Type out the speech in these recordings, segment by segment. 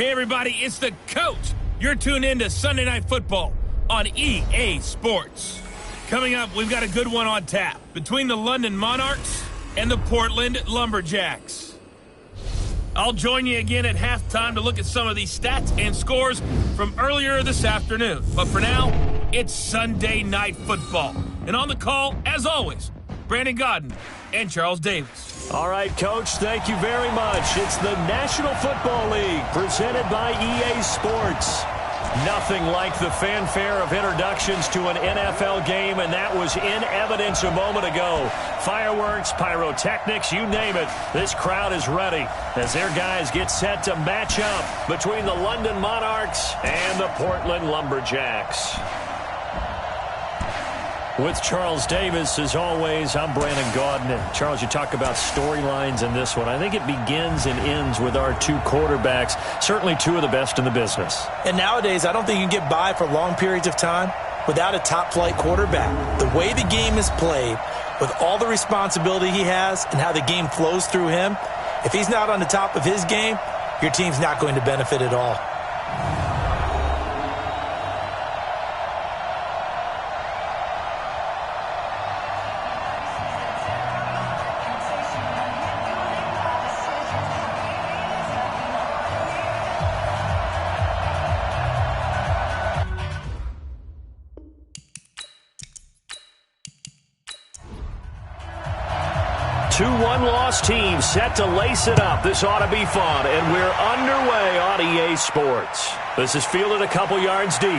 Hey, everybody, it's the coach. You're tuned in to Sunday Night Football on EA Sports. Coming up, we've got a good one on tap between the London Monarchs and the Portland Lumberjacks. I'll join you again at halftime to look at some of these stats and scores from earlier this afternoon. But for now, it's Sunday Night Football. And on the call, as always, Brandon Godden and Charles Davis. All right, Coach, thank you very much. It's the National Football League presented by EA Sports. Nothing like the fanfare of introductions to an NFL game, and that was in evidence a moment ago. Fireworks, pyrotechnics, you name it. This crowd is ready as their guys get set to match up between the London Monarchs and the Portland Lumberjacks. With Charles Davis, as always, I'm Brandon Godden. And Charles, you talk about storylines in this one. I think it begins and ends with our two quarterbacks, certainly two of the best in the business. And nowadays, I don't think you can get by for long periods of time without a top-flight quarterback. The way the game is played, with all the responsibility he has and how the game flows through him, if he's not on the top of his game, your team's not going to benefit at all. Two one-loss teams set to lace it up. This ought to be fun, and we're underway on EA Sports. This is fielded a couple yards deep.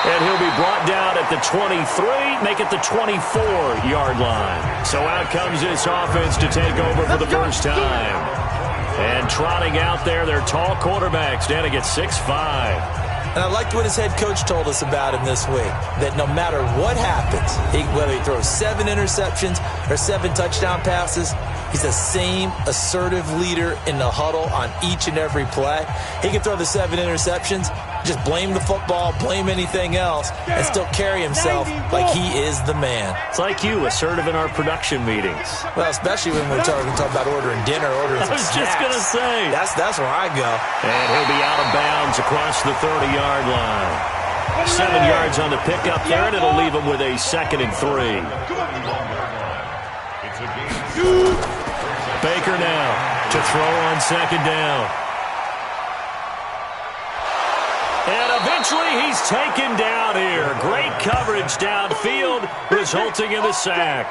And he'll be brought down at the 23, make it the 24-yard line. So out comes this offense to take over for the first time. And trotting out there, their tall quarterbacks down to get 6'5". And I liked what his head coach told us about him this week, that no matter what happens, whether he throws 7 interceptions or 7 touchdown passes, he's the same assertive leader in the huddle on each and every play. He can throw the 7 interceptions, just blame the football, blame anything else, and still carry himself like he is the man. It's like you, assertive in our production meetings. Well, especially when we're talking about ordering dinner, ordering some snacks. I was just going to say. That's where I go. And he'll be out of bounds across the 30-yard line. 7 yards on the pickup there, and it'll leave him with a 2nd and 3. Baker now to throw on 2nd down. And eventually he's taken down here. Great coverage downfield, resulting in the sack.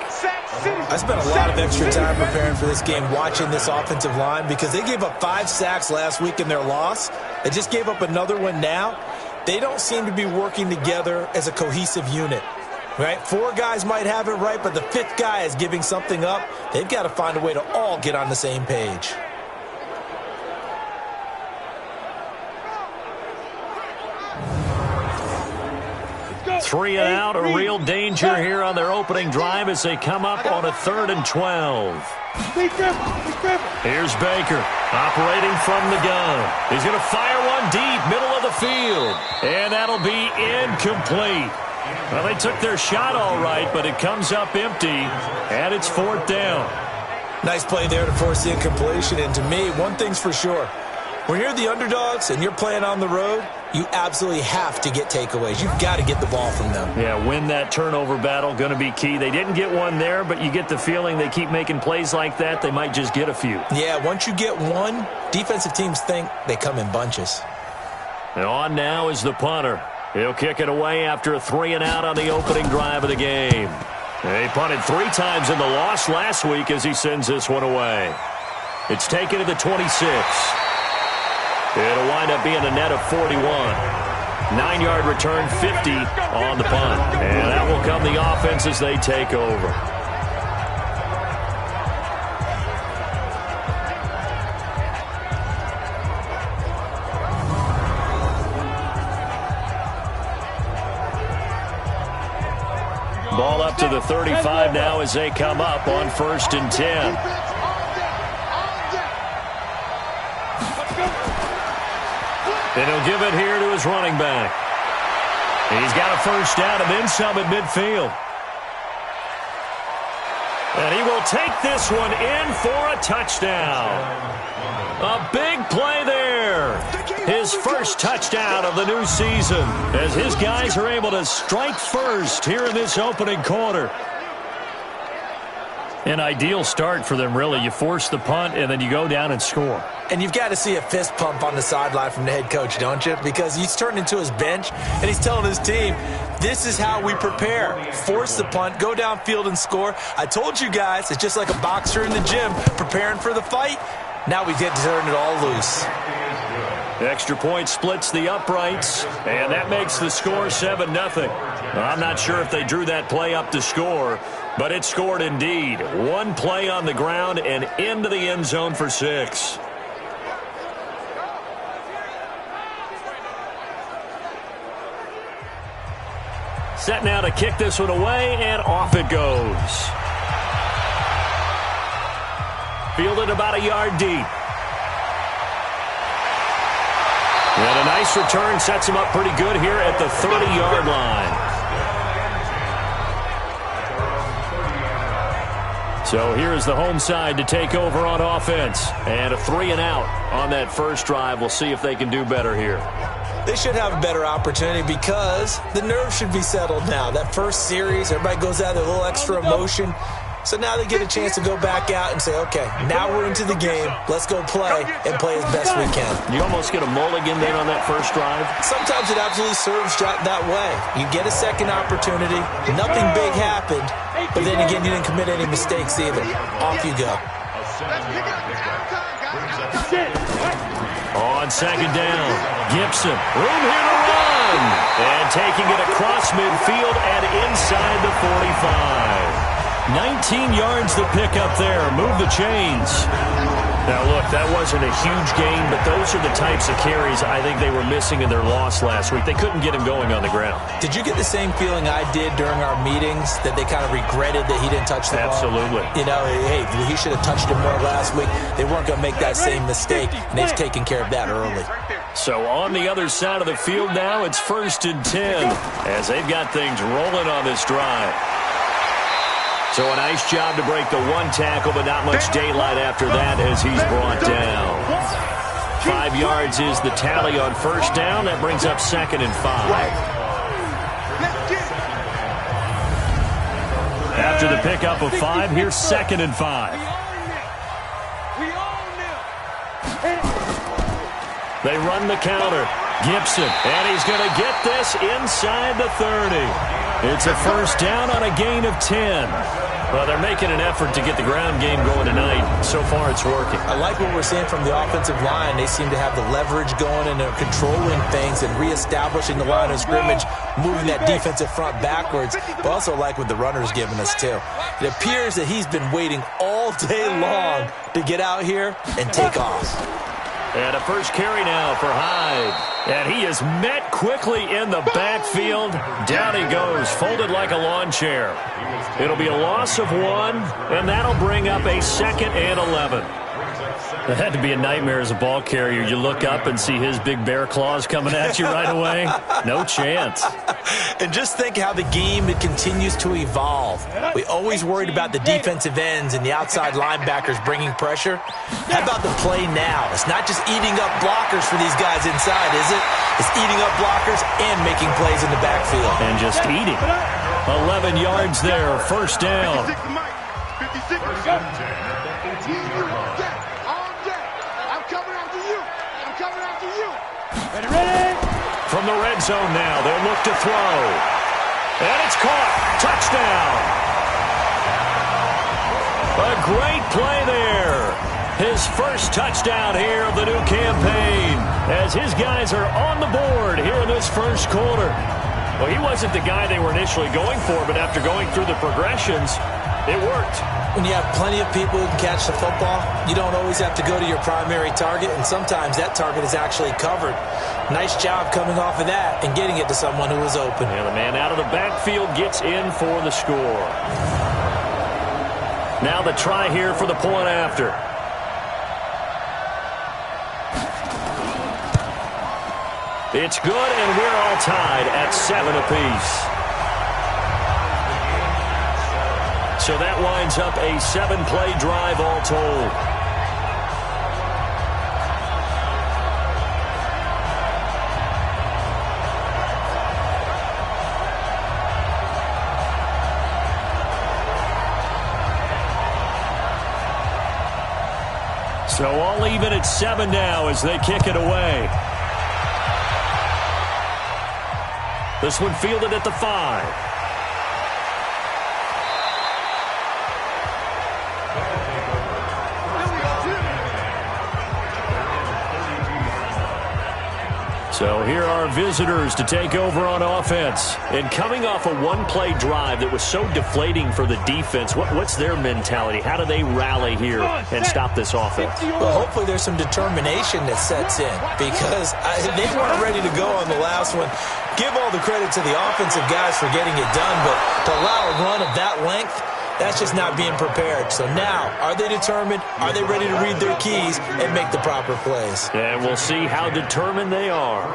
I spent a lot of extra time preparing for this game, watching this offensive line, because they gave up 5 sacks last week in their loss. They just gave up another one now. They don't seem to be working together as a cohesive unit. Right? 4 guys might have it right, but the 5th guy is giving something up. They've got to find a way to all get on the same page. Three and out, a real danger here on their opening drive as they come up on a 3rd and 12. Here's Baker, operating from the gun. He's going to fire one deep, middle of the field. And that'll be incomplete. Well, they took their shot all right, but it comes up empty, and it's 4th down. Nice play there to force the incompletion, and to me, one thing's for sure. When you're the underdogs and you're playing on the road, you absolutely have to get takeaways. You've got to get the ball from them. Yeah, win that turnover battle, going to be key. They didn't get one there, but you get the feeling they keep making plays like that, they might just get a few. Yeah, once you get one, defensive teams think they come in bunches. And on now is the punter. He'll kick it away after a 3 and out on the opening drive of the game. He punted 3 times in the loss last week as he sends this one away. It's taken to the 26. It'll wind up being a net of 41. 9-yard return, 50 on the punt. And that will come the offense as they take over. Ball up to the 35 now as they come up on 1st and 10. And he'll give it here to his running back. He's got a first down and then some at midfield. And he will take this one in for a touchdown. A big play there. His first touchdown of the new season as his guys are able to strike first here in this opening quarter. An ideal start for them, really. You force the punt, and then you go down and score. And you've got to see a fist pump on the sideline from the head coach, don't you? Because he's turned into his bench, and he's telling his team, this is how we prepare. Force the punt, go downfield and score. I told you guys, it's just like a boxer in the gym preparing for the fight. Now we get to turn it all loose. The extra point splits the uprights, and that makes the score 7-0. I'm not sure if they drew that play up to score, but it scored indeed. One play on the ground and into the end zone for 6. Set now to kick this one away, and off it goes. Fielded about a yard deep. And a nice return sets him up pretty good here at the 30-yard line. So here's the home side to take over on offense. And a 3-and-out on that first drive. We'll see if they can do better here. They should have a better opportunity because the nerves should be settled now. That first series, everybody goes out with a little extra emotion. So now they get a chance to go back out and say, okay, now we're into the game. Let's go play and play as best we can. You almost get a mulligan then on that first drive? Sometimes it absolutely serves that way. You get a second opportunity. Nothing big happened. But then again, you didn't commit any mistakes either. Off you go. On second down, Gibson. Room here to run. And taking it across midfield and inside the 45. 19 yards to pick up there. Move the chains. Now, look, that wasn't a huge gain, but those are the types of carries I think they were missing in their loss last week. They couldn't get him going on the ground. Did you get the same feeling I did during our meetings, that they kind of regretted that he didn't touch the ball? Absolutely. You know, hey, he should have touched it more last week. They weren't going to make that same mistake, and they've taken care of that early. So on the other side of the field now, it's 1st and 10 as they've got things rolling on this drive. So a nice job to break the one tackle, but not much daylight after that as he's brought down. 5 yards is the tally on first down. That brings up 2nd and 5. After the pickup of 5, here's 2nd and 5. They run the counter. Gibson, and he's going to get this inside the 30. It's a first down on a gain of 10. Well, they're making an effort to get the ground game going tonight. So far, it's working. I like what we're seeing from the offensive line. They seem to have the leverage going, and they're controlling things and reestablishing the line of scrimmage, moving that defensive front backwards. But also like what the runner's giving us, too. It appears that he's been waiting all day long to get out here and take off. And a first carry now for Hyde. And he is met quickly in the backfield. Down he goes, folded like a lawn chair. It'll be a loss of 1, and that'll bring up a 2nd and 11. It had to be a nightmare as a ball carrier. You look up and see his big bear claws coming at you right away. No chance. And just think how the game continues to evolve. We always worried about the defensive ends and the outside linebackers bringing pressure. How about the play now? It's not just eating up blockers for these guys inside, is it? It's eating up blockers and making plays in the backfield. And just eating. 11 yards there, first down. From the red zone now, they'll look to throw. And it's caught. Touchdown. A great play there. His first touchdown here of the new campaign as his guys are on the board here in this first quarter. Well, he wasn't the guy they were initially going for, but after going through the progressions, it worked. When you have plenty of people who can catch the football, you don't always have to go to your primary target, and sometimes that target is actually covered. Nice job coming off of that and getting it to someone who was open. And the man out of the backfield gets in for the score. Now the try here for the point after. It's good, and we're all tied at 7 apiece. So that winds up a 7-play drive all told. So all even at 7 now as they kick it away. This one fielded at the 5. So here are visitors to take over on offense. And coming off a one-play drive that was so deflating for the defense, what's their mentality? How do they rally here and stop this offense? Well, hopefully there's some determination that sets in because they weren't ready to go on the last one. Give all the credit to the offensive guys for getting it done, but to allow a run of that length, that's just not being prepared. So now, are they determined? Are they ready to read their keys and make the proper plays? And we'll see how determined they are.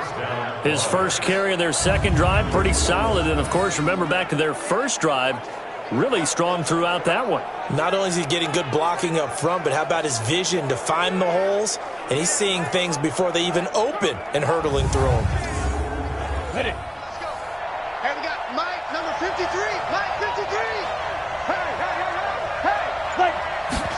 His first carry of their second drive, pretty solid. And, of course, remember back to their first drive, really strong throughout that one. Not only is he getting good blocking up front, but how about his vision to find the holes? And he's seeing things before they even open and hurdling through them. Hit it. Hey, we got Mike, number 53. Mike, 53.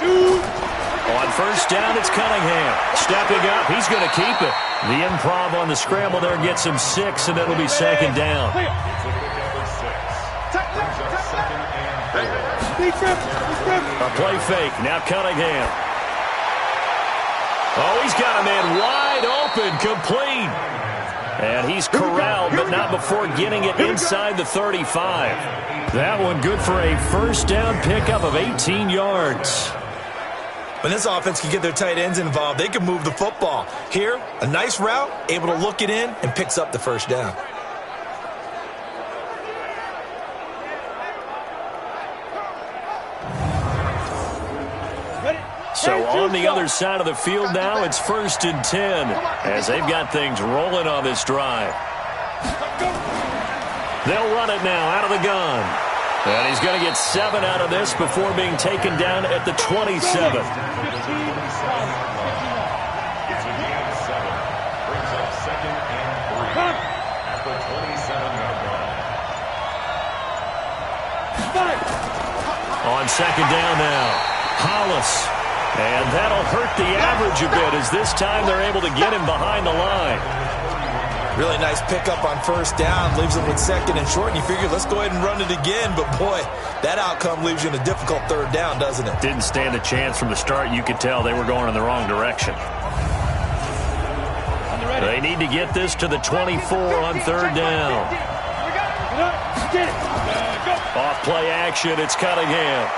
On first down, it's Cunningham. Stepping up, he's going to keep it. The improv on the scramble there gets him 6, and it'll be second down. A play fake, now Cunningham. Oh, he's got a man wide open, complete. And he's corralled, but not before getting it inside the 35. That one good for a first down pickup of 18 yards. When this offense can get their tight ends involved, they can move the football. Here, a nice route, able to look it in, and picks up the first down. So on the other side of the field now, it's 1st and 10 as they've got things rolling on this drive. They'll run it now out of the gun. And he's going to get 7 out of this before being taken down at the 27. On second down now, Hollis. And that'll hurt the average a bit as this time they're able to get him behind the line. Really nice pickup on first down. Leaves him with second and short. And you figure, let's go ahead and run it again. But, boy, that outcome leaves you in a difficult third down, doesn't it? Didn't stand a chance from the start. You could tell they were going in the wrong direction. They need to get this to the 24 on third down. Off play action. It's Cunningham.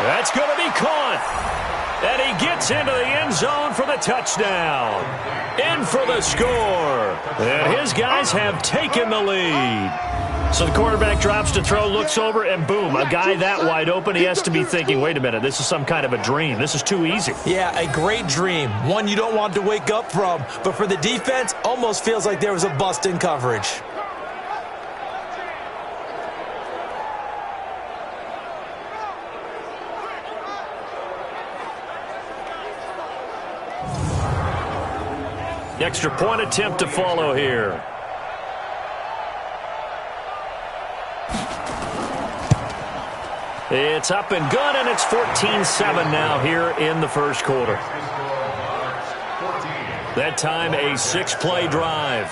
That's going to be caught. And he gets into the end zone for the touchdown. In for the score. And his guys have taken the lead. So the quarterback drops to throw, looks over, and boom, a guy that wide open, he has to be thinking, wait a minute, this is some kind of a dream. This is too easy. Yeah, a great dream. One you don't want to wake up from. But for the defense, almost feels like there was a bust in coverage. Extra point attempt to follow here. It's up and good, and it's 14-7 now here in the first quarter. That time a 6-play drive.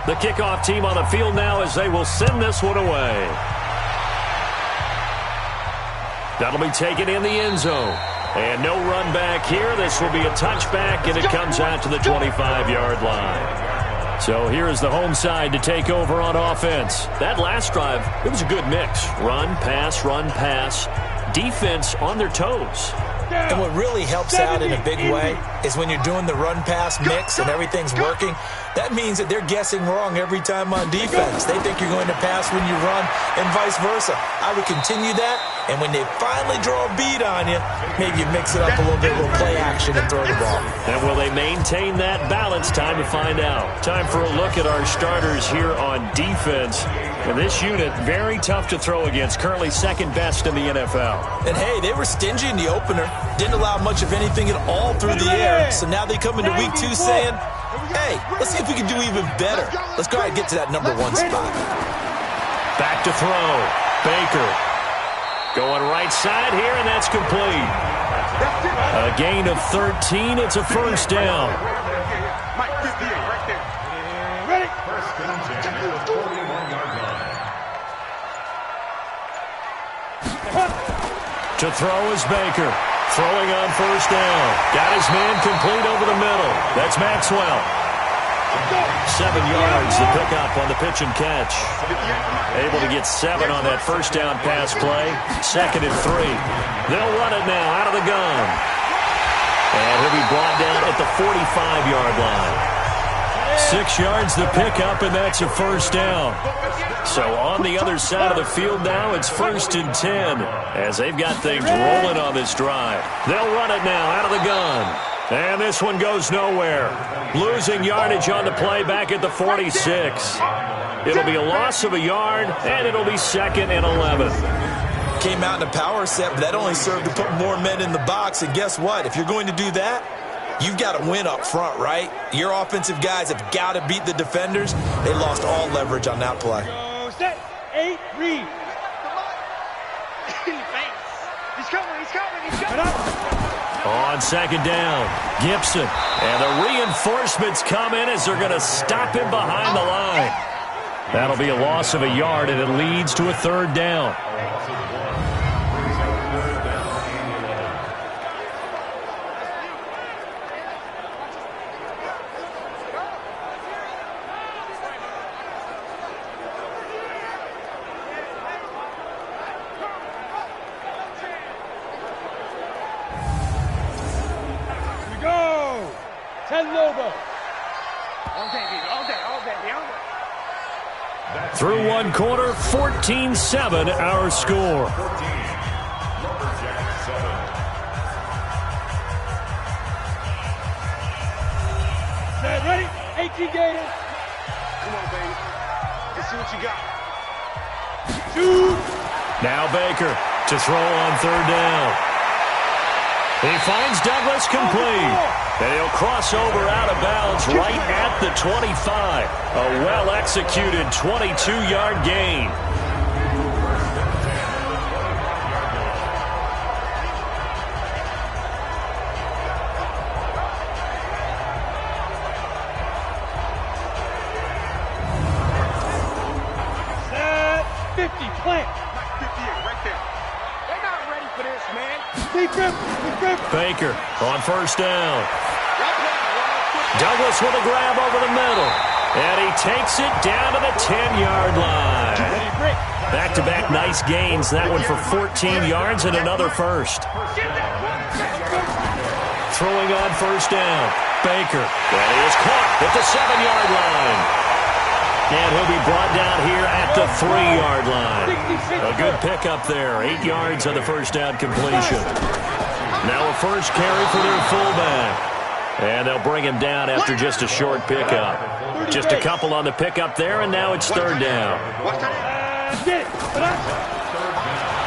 The kickoff team on the field now as they will send this one away. That'll be taken in the end zone. And no run back here. This will be a touchback, and it comes out to the 25-yard line. So here is the home side to take over on offense. That last drive, it was a good mix. Run, pass, defense on their toes. And what really helps out in a big way is when you're doing the run-pass mix and everything's working, that means that they're guessing wrong every time on defense. They think you're going to pass when you run and vice versa. I would continue that, and when they finally draw a beat on you, maybe you mix it up a little bit, a little play action and throw the ball. And will they maintain that balance? Time to find out. Time for a look at our starters here on defense. And this unit, very tough to throw against, currently second best in the NFL. And hey, they were stingy in the opener. Didn't allow much of anything at all through the air. So now they come into week 2 saying, hey, let's see if we can do even better. Let's go ahead and get to that number 1 spot. Back to throw. Baker going right side here, and that's complete. A gain of 13. It's a first down. To throw is Baker. Throwing on first down. Got his man complete over the middle. That's Maxwell. 7 yards to pick up on the pitch and catch. Able to get 7 on that first down pass play. 2nd and 3. They'll run it now out of the gun. And he'll be brought down at the 45-yard line. 6 yards to pick up, and that's a first down. So on the other side of the field now, it's 1st and 10 as they've got things rolling on this drive. They'll run it now out of the gun. And this one goes nowhere. Losing yardage on the play back at the 46. It'll be a loss of a yard, and it'll be 2nd and 11. Came out in a power set, but that only served to put more men in the box. And guess what? If you're going to do that, you've got to win up front, right? Your offensive guys have got to beat the defenders. They lost all leverage on that play. Set, 8, read. He's coming. On 2nd down, Gibson. And the reinforcements come in as they're going to stop him behind the line. That'll be a loss of a yard, and it leads to a 3rd down. Through one quarter, 14-7 our score. Ready? 18 Gators. Come on, baby. Let's see what you got. Shoot. Now Baker to throw on 3rd down. He finds Douglas complete. And he'll cross over out of bounds right at the 25. A well-executed 22-yard gain. Set 50, plant. 58, right there. They're not ready for this, man. Baker on first down. Douglas with a grab over the middle. And he takes it down to the 10-yard line. Back-to-back nice gains. That one for 14 yards and another first. Throwing on first down. Baker. And he is caught at the 7-yard line. And he'll be brought down here at the 3-yard line. A good pickup there. 8 yards on the first down completion. Now a first carry for their fullback. And they'll bring him down after just a short pickup. Just a couple on the pickup there, and now it's 3rd down.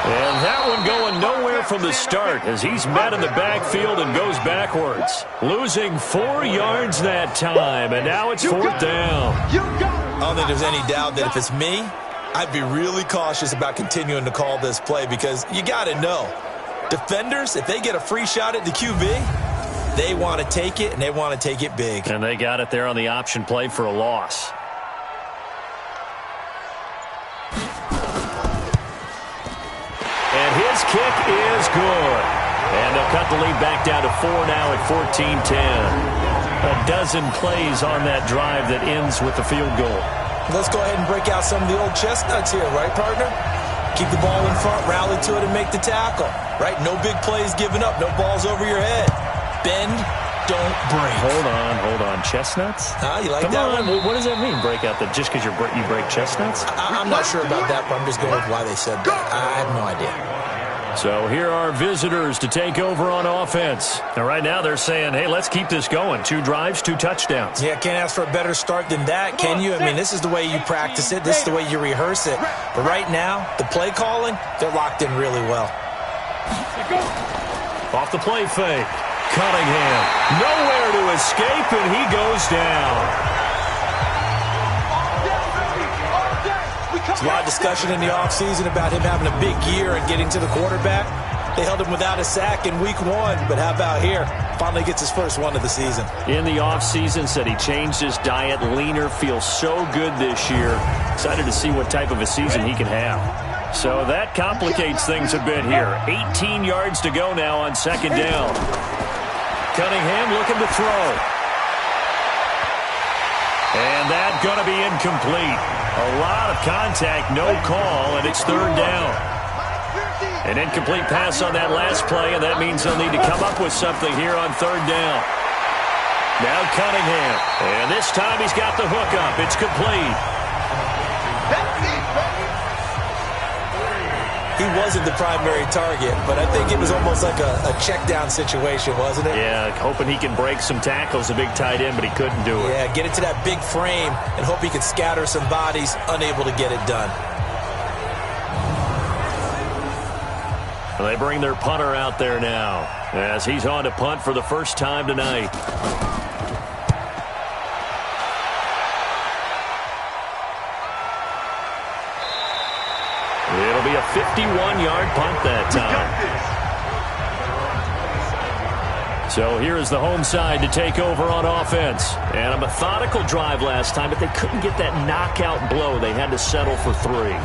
And that one going nowhere from the start as he's met in the backfield and goes backwards. Losing 4 yards that time, and now it's 4th down. I don't think there's any doubt that if it's me, I'd be really cautious about continuing to call this play because you got to know, defenders, if they get a free shot at the QB, they want to take it, and they want to take it big. And they got it there on the option play for a loss. And his kick is good. And they'll cut the lead back down to 4 now at 14-10. A dozen plays on that drive that ends with the field goal. Let's go ahead and break out some of the old chestnuts here, right, partner? Keep the ball in front, rally to it, and make the tackle. Right? No big plays given up. No balls over your head. Bend, don't break. Hold on. Chestnuts? You like Come that on. one? What does that mean, break out? Just because you break chestnuts? I'm not sure about that, but I'm just going with why they said that. I have no idea. So here are visitors to take over on offense. And right now they're saying, hey, let's keep this going. 2 drives, 2 touchdowns. Yeah, can't ask for a better start than that, can you? I mean, this is the way you practice it. This is the way you rehearse it. But right now, the play calling, they're locked in really well. Off the play fake. Cunningham. Nowhere to escape, and he goes down. There's a lot of discussion in the offseason about him having a big year and getting to the quarterback. They held him without a sack in week 1, but how about here? Finally gets his first one of the season. In the offseason, said he changed his diet, leaner, feels so good this year. Excited to see what type of a season he can have. So that complicates things a bit here. 18 yards to go now on 2nd down. Cunningham looking to throw. And that's going to be incomplete. A lot of contact, no call, and it's 3rd down. An incomplete pass on that last play, and that means they'll need to come up with something here on 3rd down. Now Cunningham, and this time he's got the hook up. It's complete. He wasn't the primary target, but I think it was almost like a check down situation, wasn't it? Yeah, hoping he can break some tackles, a big tight end, but he couldn't do it. Yeah, get it to that big frame and hope he could scatter some bodies, unable to get it done. They bring their punter out there now as he's on to punt for the first time tonight. It'll be a 51-yard punt that time. So here is the home side to take over on offense. And a methodical drive last time, but they couldn't get that knockout blow. They had to settle for 3.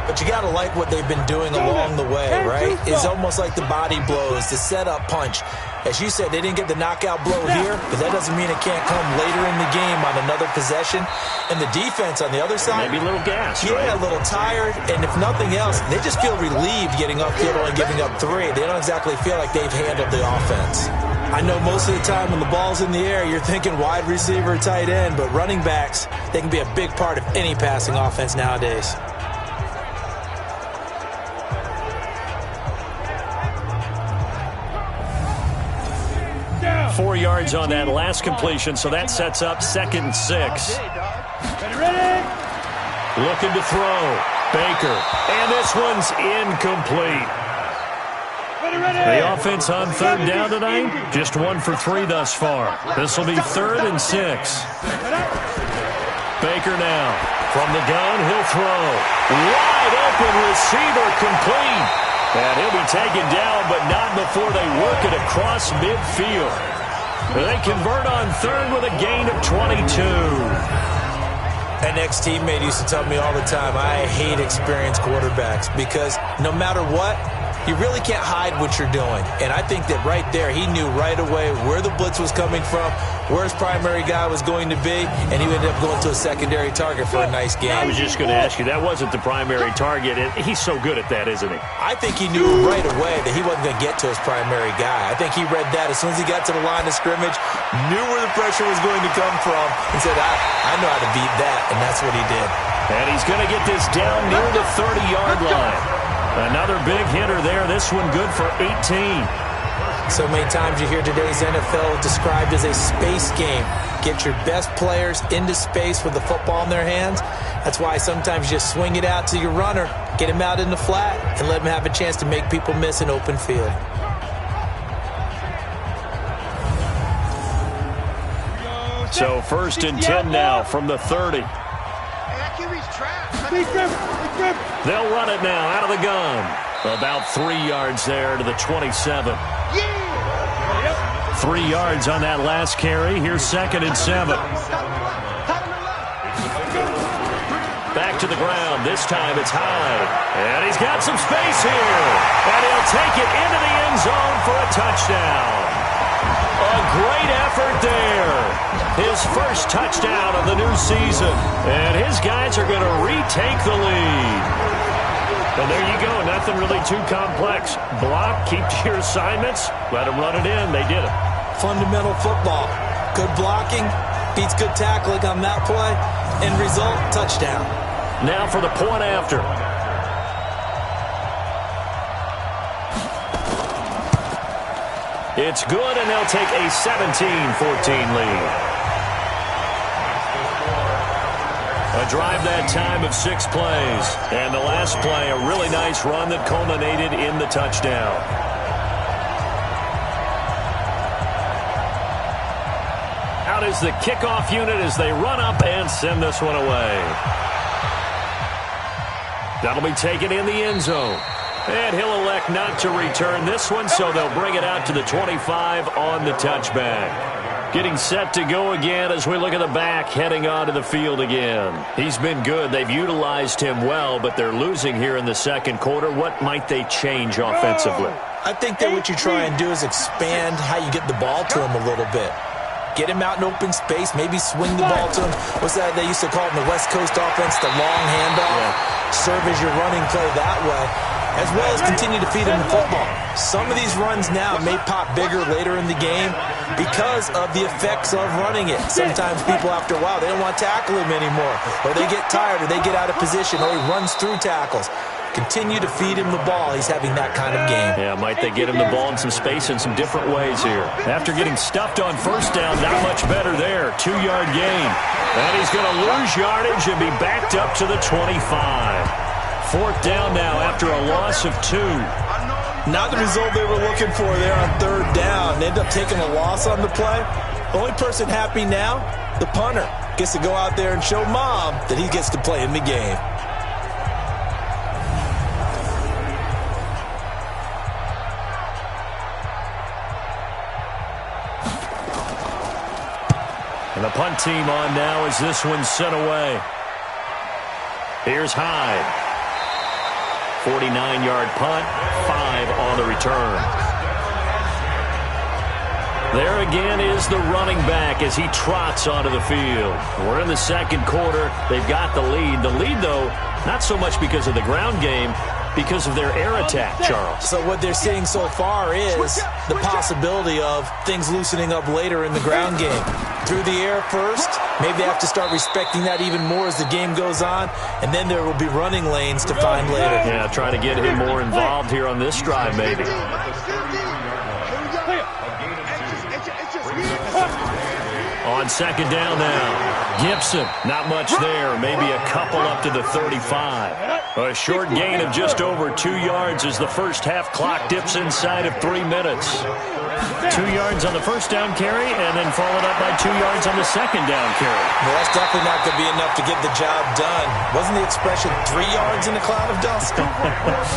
But you got to like what they've been doing along the way, right? It's almost like the body blows, the setup punch. As you said, they didn't get the knockout blow here, but that doesn't mean it can't come later in the game on another possession. And the defense on the other side, maybe a little gas, yeah, right? A little tired. And if nothing else, they just feel relieved getting upfield and giving up 3. They don't exactly feel like they've handled the offense. I know most of the time when the ball's in the air, you're thinking wide receiver, tight end, but running backs, they can be a big part of any passing offense nowadays. Yeah. 4 yards on that last completion, so that sets up 2nd and 6. Looking to throw. Baker. And this one's incomplete. The offense on 3rd down tonight, just 1 for 3 thus far. This will be 3rd and 6. Baker now. From the gun, he'll throw. Wide open receiver complete. And he'll be taken down, but not before they work it across midfield. They convert on 3rd with a gain of 22. An ex-teammate used to tell me all the time, I hate experienced quarterbacks because no matter what, you really can't hide what you're doing. And I think that right there, he knew right away where the blitz was coming from, where his primary guy was going to be, and he ended up going to a secondary target for a nice game. I was just going to ask you, that wasn't the primary target. He's so good at that, isn't he? I think he knew right away that he wasn't going to get to his primary guy. I think he read that as soon as he got to the line of scrimmage, knew where the pressure was going to come from, and said, I know how to beat that, and that's what he did. And he's going to get this down near the 30-yard line. Another big hitter there. This one good for 18. So many times you hear today's NFL described as a space game. Get your best players into space with the football in their hands. That's why sometimes you just swing it out to your runner, get him out in the flat, and let him have a chance to make people miss an open field. So 1st and 10 now from the 30. They'll run it now out of the gun. About 3 yards there to the 27. 3 yards on that last carry. Here's 2nd and 7. Back to the ground. This time it's high. And he's got some space here. And he'll take it into the end zone for a touchdown. A great effort there. His first touchdown of the new season. And his guys are going to retake the lead. And there you go. Nothing really too complex. Block, keep to your assignments, let them run it in. They did it. Fundamental football. Good blocking beats good tackling on that play. End result, touchdown. Now for the point after. It's good, and they'll take a 17-14 lead. A drive that time of 6 plays. And the last play, a really nice run that culminated in the touchdown. Out is the kickoff unit as they run up and send this one away. That'll be taken in the end zone. And he'll elect not to return this one, so they'll bring it out to the 25 on the touchback. Getting set to go again as we look at the back heading onto the field again. He's been good. They've utilized him well, but they're losing here in the second quarter. What might they change offensively? I think that what you try and do is expand how you get the ball to him a little bit. Get him out in open space, maybe swing the ball to him. What's that they used to call it in the West Coast offense, the long handoff? Yeah. Serve as your running play that way, as well as continue to feed him the football. Some of these runs now may pop bigger later in the game because of the effects of running it. Sometimes people, after a while, they don't want to tackle him anymore, or they get tired, or they get out of position, or he runs through tackles. Continue to feed him the ball. He's having that kind of game. Yeah, might they get him the ball in some space in some different ways here. After getting stuffed on first down, not much better there. 2-yard gain. And he's going to lose yardage and be backed up to the 25. 4th down now after a loss of 2. Not the result they were looking for there on 3rd down. They end up taking a loss on the play. Only person happy now, the punter. Gets to go out there and show Mom that he gets to play in the game. And the punt team on now as this one's sent away. Here's Hyde. 49-yard punt, 5 on the return. There again is the running back as he trots onto the field. We're in the second quarter. They've got the lead. The lead, though, not so much because of the ground game, because of their air attack, Charles. So what they're seeing so far is the possibility of things loosening up later in the ground game. Through the air first, maybe they have to start respecting that even more as the game goes on, and then there will be running lanes to find later. Yeah, try to get him more involved here on this drive, maybe. On 2nd down now, Gibson, not much there, maybe a couple up to the 35. A short gain of just over 2 yards as the first half clock dips inside of 3 minutes. 2 yards on the first down carry, and then followed up by 2 yards on the second down carry. Well, that's definitely not going to be enough to get the job done. Wasn't the expression 3 yards in a cloud of dust?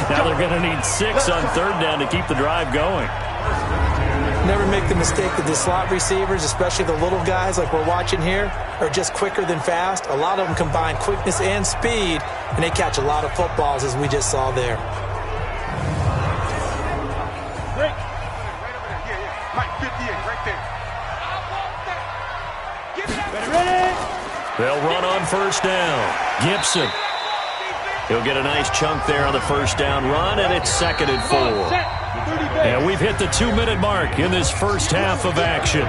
Now they're going to need 6 on 3rd down to keep the drive going. Never make the mistake that the slot receivers, especially the little guys like we're watching here, are just quicker than fast. A lot of them combine quickness and speed, and they catch a lot of footballs, as we just saw there. Right there. Mike, 58, right there. They'll run on first down. Gibson. He'll get a nice chunk there on the first down run, and it's 2nd and 4. And we've hit the 2-minute mark in this first half of action.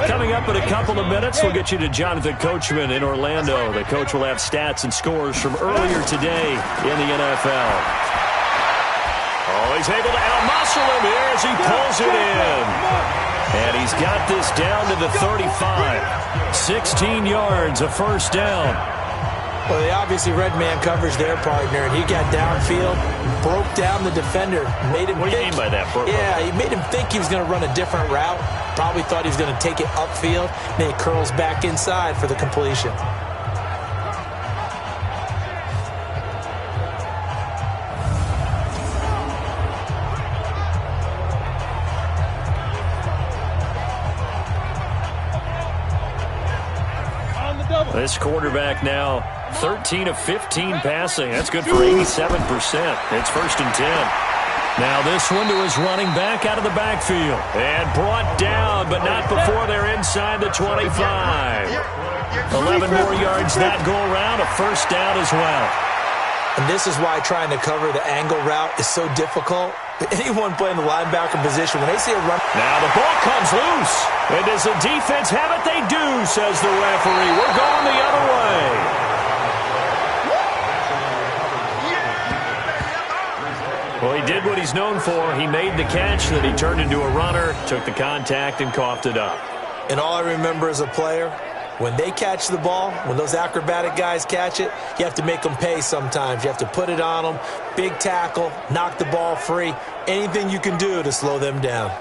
Coming up in a couple of minutes, we'll get you to Jonathan Coachman in Orlando. The coach will have stats and scores from earlier today in the NFL. Oh, he's able to outmuscle him here as he pulls it in. And he's got this down to the 35. 16 yards, a first down. Well, they obviously read man coverage their partner, and he got downfield, broke down the defender, made him What do you mean by that, bro? Yeah, he made him think he was going to run a different route. Probably thought he was going to take it upfield. Then he curls back inside for the completion. This quarterback now 13 of 15 passing. That's good for 87%. It's 1st and 10. Now this one to his running back out of the backfield. And brought down, but not before they're inside the 25. 11 more yards that go around, a first down as well. And this is why trying to cover the angle route is so difficult. Anyone playing the linebacker position, when they see a run... Now the ball comes loose. And does the defense have it? They do, says the referee. We're going the other way. Well, he did what he's known for. He made the catch, then he turned into a runner, took the contact, and coughed it up. And all I remember as a player, when they catch the ball, when those acrobatic guys catch it, you have to make them pay sometimes. You have to put it on them, big tackle, knock the ball free, anything you can do to slow them down.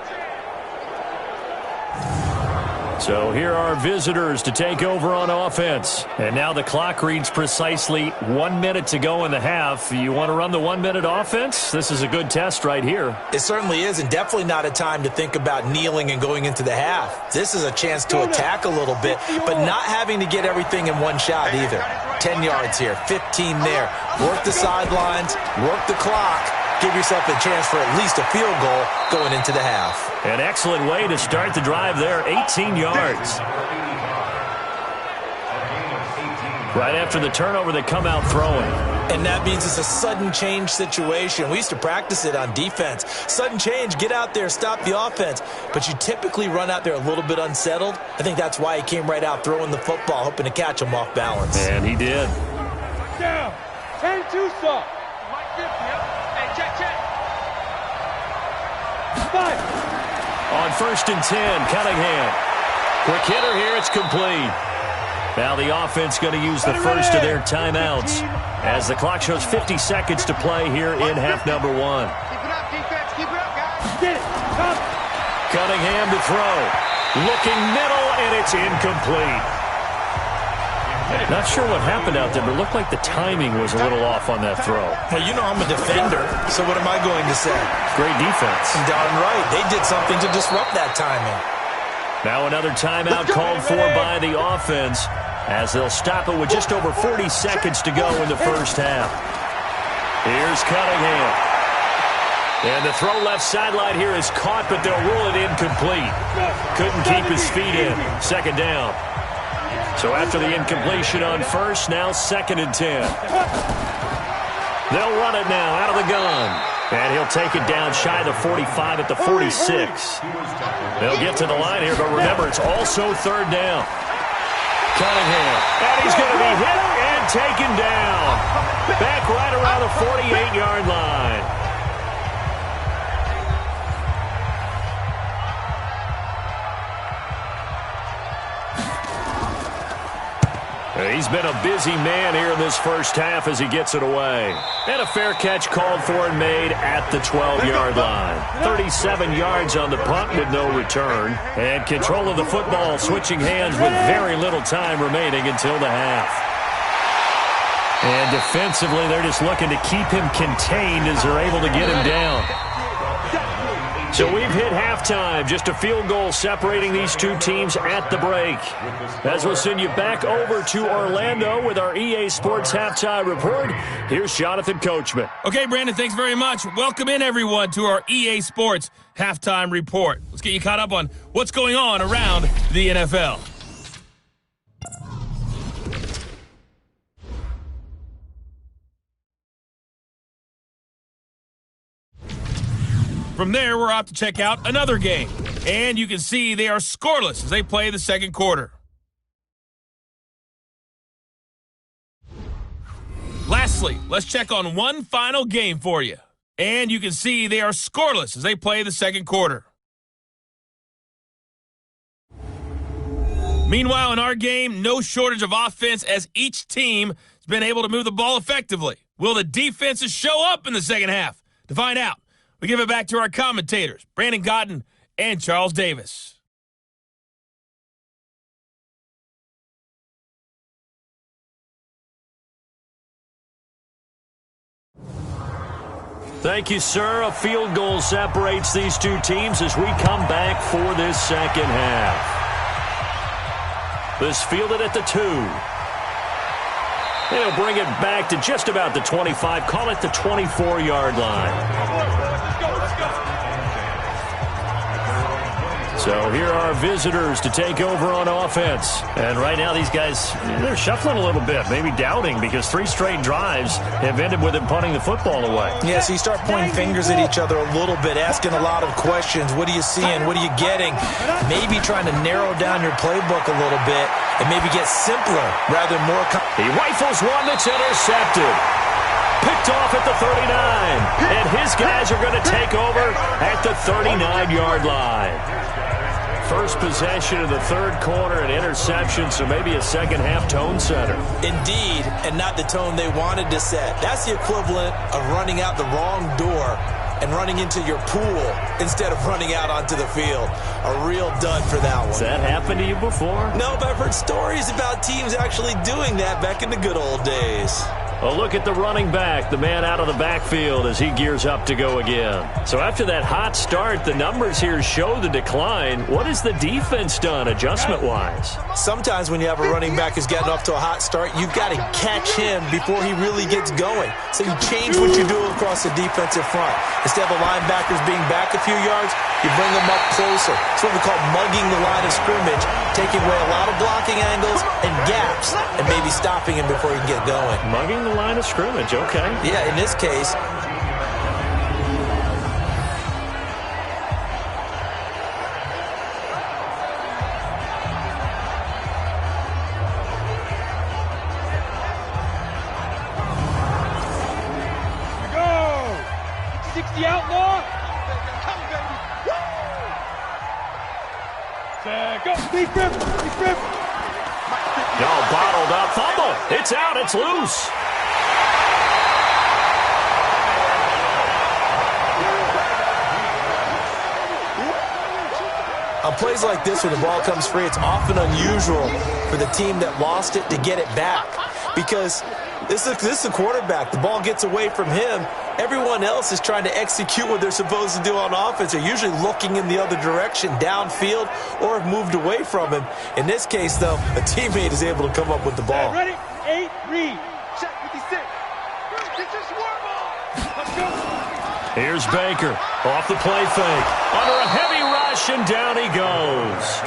So here are visitors to take over on offense. And now the clock reads precisely 1 minute to go in the half. You want to run the 1 minute offense? This is a good test right here. It certainly is, and definitely not a time to think about kneeling and going into the half. This is a chance to attack a little bit, but not having to get everything in one shot either. 10 yards here, 15 there. Work the sidelines, work the clock. Give yourself a chance for at least a field goal going into the half. An excellent way to start the drive there, 18 yards. Right after the turnover, they come out throwing. And that means it's a sudden change situation. We used to practice it on defense. Sudden change, get out there, stop the offense. But you typically run out there a little bit unsettled. I think that's why he came right out throwing the football, hoping to catch him off balance. And he did. Down. 10-2 soft. On 1st and 10, Cunningham. Quick hitter here, it's complete. Now the offense going to use the first of their timeouts as the clock shows 50 seconds to play here in half number 1. Keep it up, defense. Keep it up, guys. Get it. Come. Cunningham to throw. Looking middle, and it's incomplete. Not sure what happened out there, but it looked like the timing was a little off on that throw. Well, you know I'm a defender, so what am I going to say? Great defense. Darn right. They did something to disrupt that timing. Now another timeout called for by the offense as they'll stop it with just over 40 seconds to go in the first half. Here's Cunningham. And the throw left sideline here is caught, but they'll rule it incomplete. Couldn't keep his feet in. Second down. So after the incompletion on first, now 2nd and 10. They'll run it now out of the gun. And he'll take it down shy of the 45 at the 46. They'll get to the line here, but remember, it's also 3rd down. Cunningham. And he's going to be hit and taken down. Back right around the 48-yard line. He's been a busy man here in this first half as he gets it away. And a fair catch called for and made at the 12-yard line. 37 yards on the punt with no return. And control of the football switching hands with very little time remaining until the half. And defensively, they're just looking to keep him contained as they're able to get him down. So we've hit halftime, just a field goal separating these two teams at the break. As we'll send you back over to Orlando with our EA Sports Halftime Report, here's Jonathan Coachman. Okay, Brandon, thanks very much. Welcome in, everyone, to our EA Sports Halftime Report. Let's get you caught up on what's going on around the NFL. From there, we're off to check out another game. And you can see they are scoreless as they play the second quarter. Lastly, let's check on one final game for you. And you can see they are scoreless as they play the second quarter. Meanwhile, in our game, no shortage of offense as each team has been able to move the ball effectively. Will the defenses show up in the second half? To find out, we give it back to our commentators, Brandon Cotton and Charles Davis. Thank you, sir. A field goal separates these two teams as we come back for this second half. This fielded at the 2. They'll bring it back to just about the 25. Call it the 24-yard line. So here are visitors to take over on offense. And right now these guys, they're shuffling a little bit, maybe doubting, because 3 straight drives have ended with them punting the football away. Yeah, so you start pointing fingers at each other a little bit, asking a lot of questions. What are you seeing? What are you getting? Maybe trying to narrow down your playbook a little bit and maybe get simpler rather than more. He rifles one that's intercepted. Picked off at the 39. And his guys are going to take over at the 39-yard line. First possession of the third quarter, an interception, so maybe a second-half tone setter. Indeed, and not the tone they wanted to set. That's the equivalent of running out the wrong door and running into your pool instead of running out onto the field. A real dud for that one. Has that happened to you before? No, but I've heard stories about teams actually doing that back in the good old days. A look at the running back, the man out of the backfield as he gears up to go again. So after that hot start, the numbers here show the decline. What has the defense done adjustment-wise? Sometimes when you have a running back who's gotten off to a hot start, you've got to catch him before he really gets going. So you change what you do across the defensive front. Instead of the linebackers being back a few yards, you bring them up closer. It's what we call mugging the line of scrimmage, taking away a lot of blocking angles and gaps, and maybe stopping him before he can get going. Mugging the line of scrimmage, okay. Yeah, in this case. Go! 60 outlaw. Come, baby. Woo! Go. Deep rip. Deep rip. No, bottled up. Fumble. It's out. It's loose. On plays like this, when the ball comes free, it's often unusual for the team that lost it to get it back. Because this is a quarterback. The ball gets away from him. Everyone else is trying to execute what they're supposed to do on offense. They're usually looking in the other direction, downfield, or have moved away from him. In this case, though, a teammate is able to come up with the ball. Ready? 8, read. Check 56. Get your swarm on. Let's go. Here's Baker off the play fake. Under a heavy rush, and down he goes.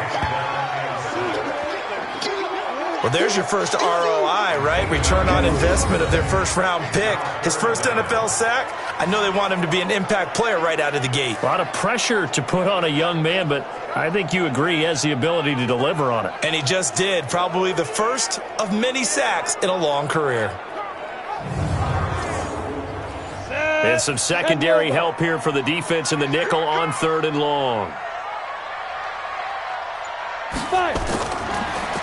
Well, there's your first ROI, right? Return on investment of their first-round pick. His first NFL sack. I know they want him to be an impact player right out of the gate. A lot of pressure to put on a young man, but I think you agree he has the ability to deliver on it. And he just did. Probably the first of many sacks in a long career. And some secondary help here for the defense in the nickel on 3rd and long.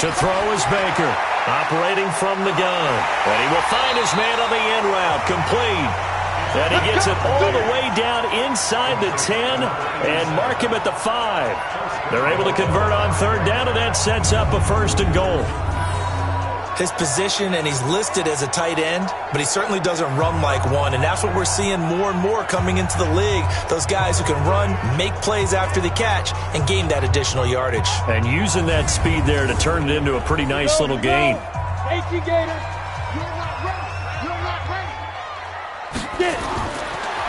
To throw is Baker, operating from the gun. And he will find his man on the end route, complete. And he gets it all the way down inside the 10 and mark him at the 5. They're able to convert on 3rd down, and that sets up a 1st and goal. His position, and he's listed as a tight end, but he certainly doesn't run like one, and that's what we're seeing more and more coming into the league. Those guys who can run, make plays after the catch, and gain that additional yardage. And using that speed there to turn it into a pretty nice little gain. 18 Gators. You're not ready. You're not ready. Get it.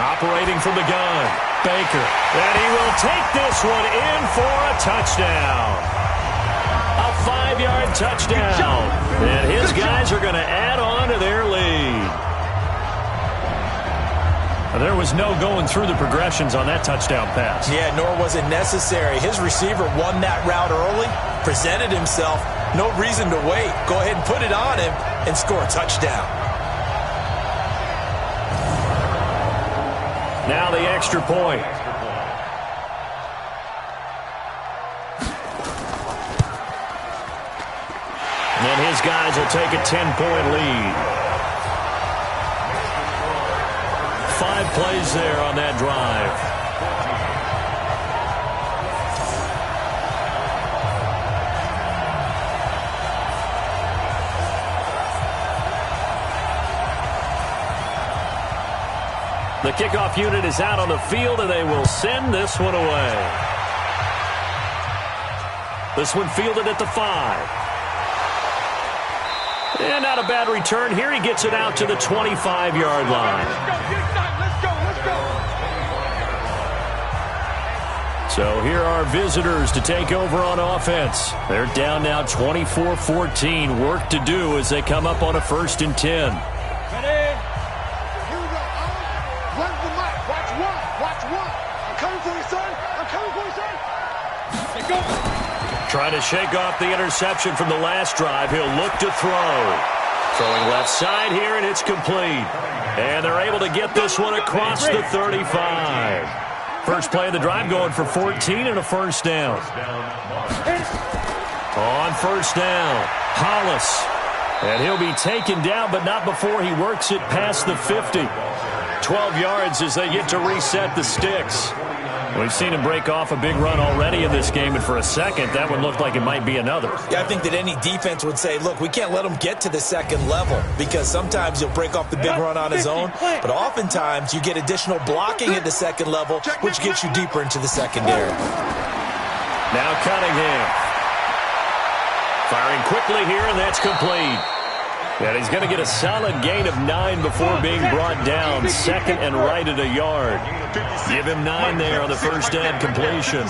Operating from the gun, Baker. And he will take this one in for a touchdown. A 5-yard touchdown. And his guys are going to add on to their lead. There was no going through the progressions on that touchdown pass. Yeah, nor was it necessary. His receiver won that route early, presented himself. No reason to wait. Go ahead and put it on him and score a touchdown. Now the extra point. And then his guys will take a 10-point lead. 5 plays there on that drive. The kickoff unit is out on the field, and they will send this one away. This one fielded at the 5. And not a bad return here. He gets it out to the 25-yard line. So here are visitors to take over on offense. They're down now 24-14. Work to do as they come up on a 1st and 10. Ready? Here we go. Run the mic. Watch one. Watch one. I'm coming for you, son. I'm coming for you, son. Let's go. Trying to shake off the interception from the last drive. He'll look to throw. Throwing left side here, and it's complete. And they're able to get this one across the 35. First play of the drive going for 14 and a 1st down. On 1st down, Hollis. And he'll be taken down, but not before he works it past the 50. 12 yards as they get to reset the sticks. We've seen him break off a big run already in this game, and for a second, that one looked like it might be another. Yeah, I think that any defense would say, look, we can't let him get to the 2nd level because sometimes he'll break off the big run on his own, but oftentimes you get additional blocking at the 2nd level, which gets you deeper into the secondary. Now Cunningham. Firing quickly here, and that's complete. And he's going to get a solid gain of 9 before being brought down. 2nd and right at a yard. Give him 9 there on the 1st down completion.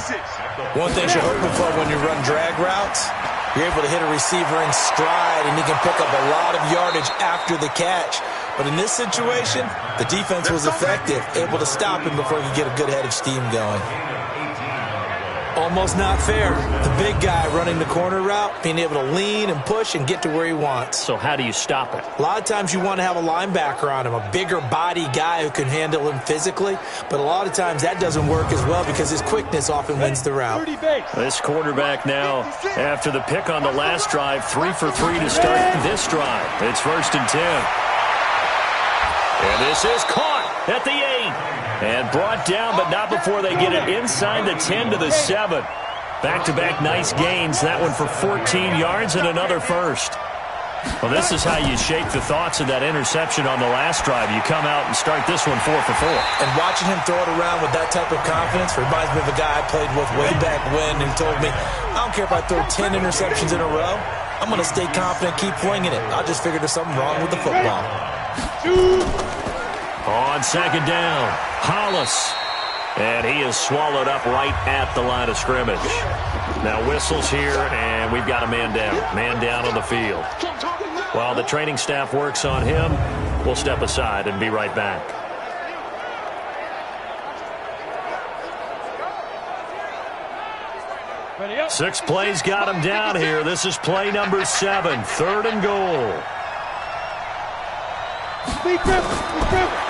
One thing you're hoping for when you run drag routes, you're able to hit a receiver in stride, and he can pick up a lot of yardage after the catch. But in this situation, the defense was effective, able to stop him before he could get a good head of steam going. Almost not fair. The big guy running the corner route, being able to lean and push and get to where he wants. So how do you stop it? A lot of times you want to have a linebacker on him, a bigger body guy who can handle him physically. But a lot of times that doesn't work as well because his quickness often wins the route. This quarterback now, after the pick on the last drive, 3 for 3 to start this drive. It's 1st and 10. And this is caught at the 8. And brought down, but not before they get it inside the 10 to the 7. Back-to-back nice gains. That one for 14 yards and another 1st. Well, this is how you shake the thoughts of that interception on the last drive. You come out and start this one 4 for 4. And watching him throw it around with that type of confidence reminds me of a guy I played with way back when who told me, I don't care if I throw 10 interceptions in a row. I'm going to stay confident, keep flinging it. I just figured there's something wrong with the football. On 2nd down, Hollis. And he is swallowed up right at the line of scrimmage. Now whistles here, and we've got a man down. Man down on the field. While the training staff works on him, we'll step aside and be right back. Six plays got him down here. This is play number 7, 3rd and goal.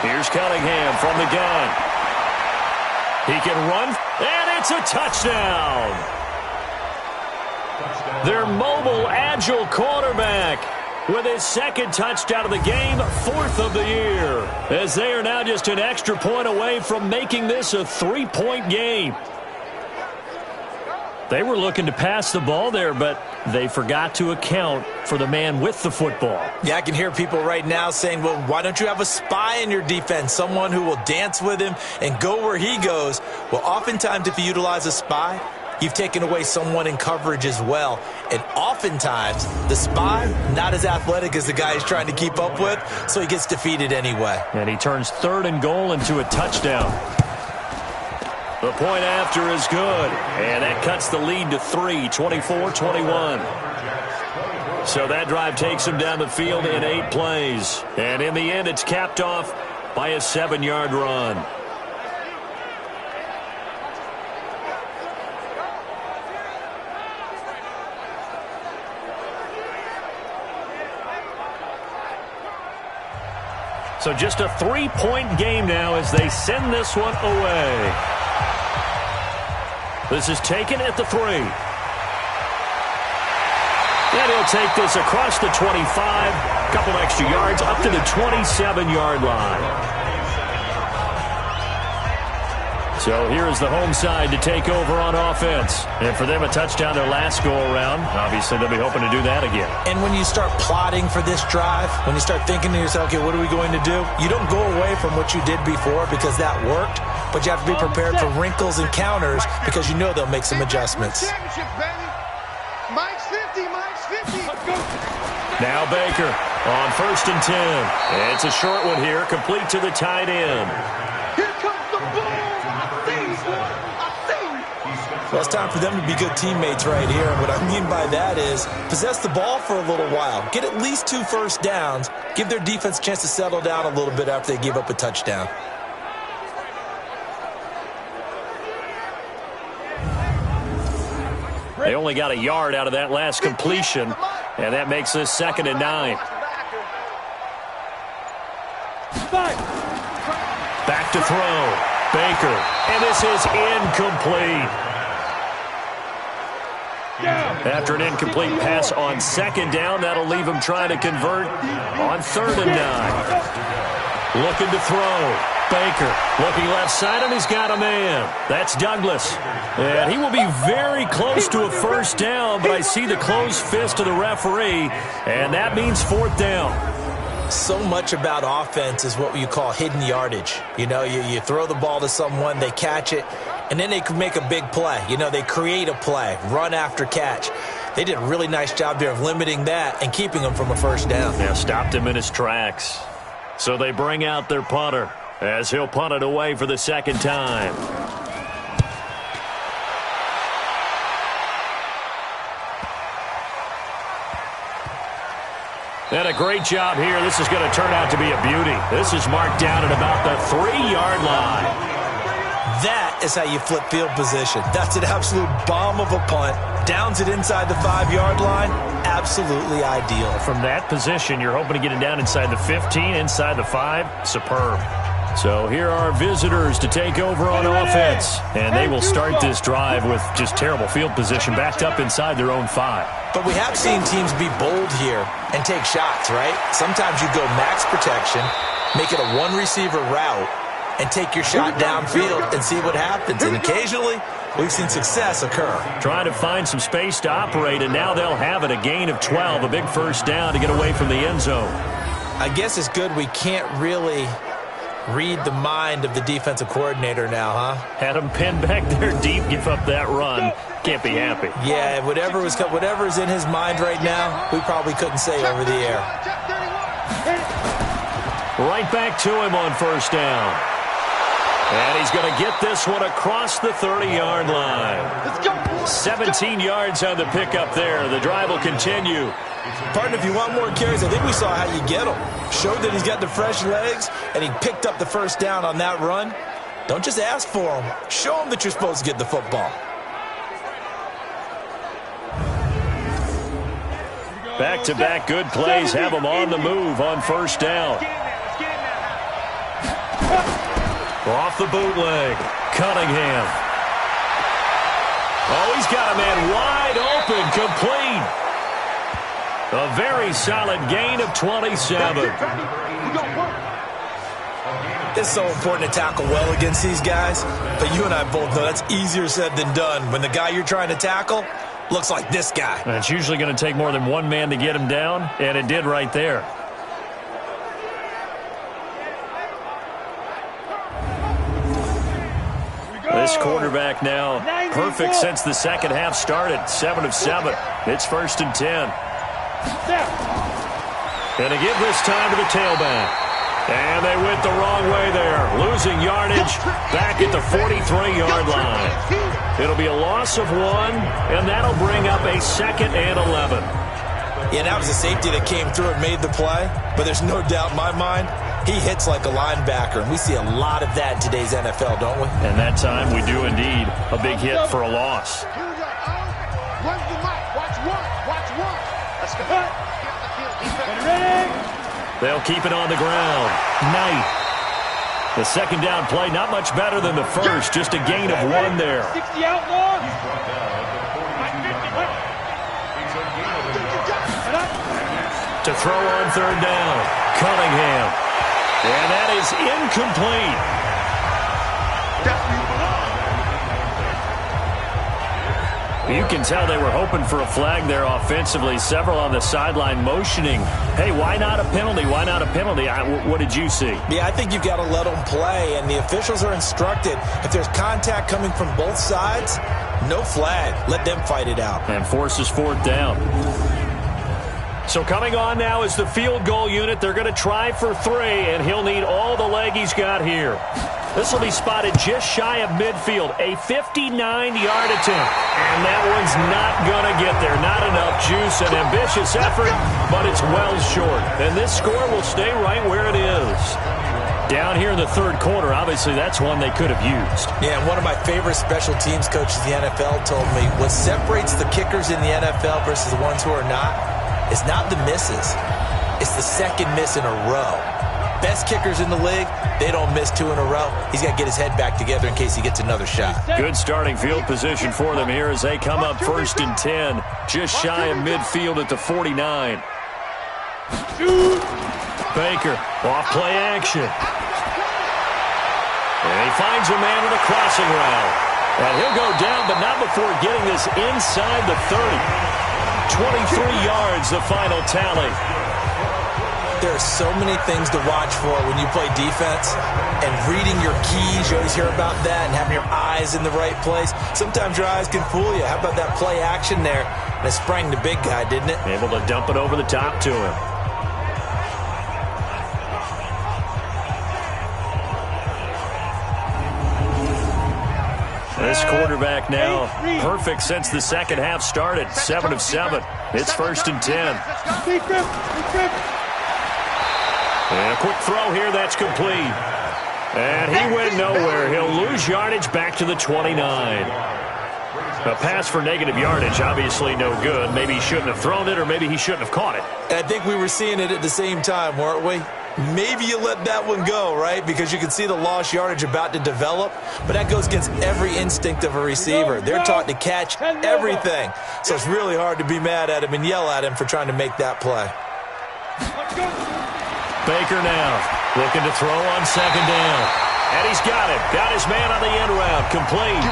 Here's Cunningham from the gun. He can run, and it's a touchdown. Their mobile, agile quarterback with his 2nd touchdown of the game, 4th of the year, as they are now just an extra point away from making this a 3-point game. They were looking to pass the ball there, but they forgot to account for the man with the football. Yeah, I can hear people right now saying, well, why don't you have a spy in your defense, someone who will dance with him and go where he goes? Well, oftentimes if you utilize a spy, you've taken away someone in coverage as well. And oftentimes, the spy, not as athletic as the guy he's trying to keep up with, so he gets defeated anyway. And he turns 3rd and goal into a touchdown. The point after is good, and that cuts the lead to 3, 24-21. So that drive takes him down the field in 8 plays. And in the end, it's capped off by a 7-yard run. So just a 3-point game now as they send this one away. This is taken at the 3. And he'll take this across the 25, a couple extra yards, up to the 27-yard line. So here's the home side to take over on offense. And for them, a touchdown their last go-around. Obviously, they'll be hoping to do that again. And when you start plotting for this drive, when you start thinking to yourself, okay, what are we going to do? You don't go away from what you did before because that worked, but you have to be prepared for wrinkles and counters because you know they'll make some adjustments. Championship, baby. Mike's 50, Mike's 50. Let's go. Now Baker on 1st and 10. It's a short one here, complete to the tight end. Here comes the ball. I see. Well, it's time for them to be good teammates right here. And what I mean by that is possess the ball for a little while. Get at least 2 first downs. Give their defense a chance to settle down a little bit after they give up a touchdown. They only got a yard out of that last completion, and that makes this 2nd and 9. Back to throw. Baker. And this is incomplete. After an incomplete pass on 2nd down, that'll leave him trying to convert on 3rd and 9. Looking to throw. Baker looking left side, and he's got a man. That's Douglas. And he will be very close to a first down, but I see the closed fist of the referee, and that means 4th down. So much about offense is what you call hidden yardage. You know, you throw the ball to someone, they catch it, and then they can make a big play. You know, they create a play, run after catch. They did a really nice job there of limiting that and keeping him from a first down. Yeah, stopped him in his tracks. So they bring out their punter as he'll punt it away for the 2nd time. And a great job here. This is going to turn out to be a beauty. This is marked down at about the 3-yard line. That is how you flip field position. That's an absolute bomb of a punt. Downs it inside the 5-yard line. Absolutely ideal. From that position, you're hoping to get it down inside the 15, inside the 5. Superb. So here are visitors to take over on offense. And they will start this drive with just terrible field position backed up inside their own 5. But we have seen teams be bold here and take shots, right? Sometimes you go max protection, make it a 1-receiver route, and take your shot downfield and see what happens. And occasionally, we've seen success occur. Trying to find some space to operate, and now they'll have it. A gain of 12, a big first down to get away from the end zone. I guess it's good we can't really read the mind of the defensive coordinator now, huh? Had him pinned back there deep, give up that run. Can't be happy. Yeah, whatever's in his mind right now, we probably couldn't say over the air. Right back to him on first down. And he's going to get this one across the 30-yard line. 17 yards on the pickup there. The drive will continue. Partner, if you want more carries, I think we saw how you get him. Showed that he's got the fresh legs, and he picked up the first down on that run. Don't just ask for him. Show him that you're supposed to get the football. Back-to-back good plays have him on the move on first down. Off the bootleg. Cunningham. Oh, he's got a man wide open, complete. A very solid gain of 27. It's so important to tackle well against these guys, but you and I both know that's easier said than done when the guy you're trying to tackle looks like this guy. And it's usually going to take more than one man to get him down, and it did right there. This quarterback now perfect since the second half started. 7 of 7. It's 1st and 10. Going to give this time to the tailback. And they went the wrong way there. Losing yardage back at the 43-yard line. It'll be a loss of 1, and that'll bring up a 2nd and 11. Yeah, that was a safety that came through and made the play. But there's no doubt in my mind, he hits like a linebacker. And we see a lot of that in today's NFL, don't we? And that time we do indeed. A big hit for a loss. Run the mic. Watch one. Let's go. They'll keep it on the ground. Knight. The second down play, not much better than the first. Just a gain of 1 there. 60 outlaws. To throw on 3rd down. Cunningham. And that is incomplete. You can tell they were hoping for a flag there offensively. Several on the sideline motioning, hey, why not a penalty? Why not a penalty? What did you see? Yeah, I think you've got to let them play, and the officials are instructed. If there's contact coming from both sides, no flag. Let them fight it out. And forces 4th down. So coming on now is the field goal unit. They're going to try for 3, and he'll need all the leg he's got here. This will be spotted just shy of midfield, a 59-yard attempt. And that one's not going to get there. Not enough juice, an ambitious effort, but it's well short. And this score will stay right where it is. Down here in the third quarter, obviously that's one they could have used. Yeah, and one of my favorite special teams coaches in the NFL told me what separates the kickers in the NFL versus the ones who are not is not the misses. It's the second miss in a row. Best kickers in the league, they don't miss 2 in a row. He's got to get his head back together in case he gets another shot. Good starting field position for them here as they come up 1st and 10, just shy of midfield at the 49. Baker, off play action. And he finds a man with a crossing route. And he'll go down, but not before getting this inside the 30. 23 yards, the final tally. There are so many things to watch for when you play defense, and reading your keys, you always hear about that, and having your eyes in the right place. Sometimes your eyes can fool you. How about that play action there? And it sprang the big guy, didn't it? Able to dump it over the top to him. This quarterback now perfect since the second half started. 7 of 7. It's 1st and 10. And a quick throw here, that's complete. And he went nowhere. He'll lose yardage back to the 29. A pass for negative yardage, obviously no good. Maybe he shouldn't have thrown it, or maybe he shouldn't have caught it. And I think we were seeing it at the same time, weren't we? Maybe you let that one go, right? Because you can see the lost yardage about to develop. But that goes against every instinct of a receiver. They're taught to catch everything. So it's really hard to be mad at him and yell at him for trying to make that play. Baker now looking to throw on 2nd down. And he's got it. Got his man on the end route. Complete.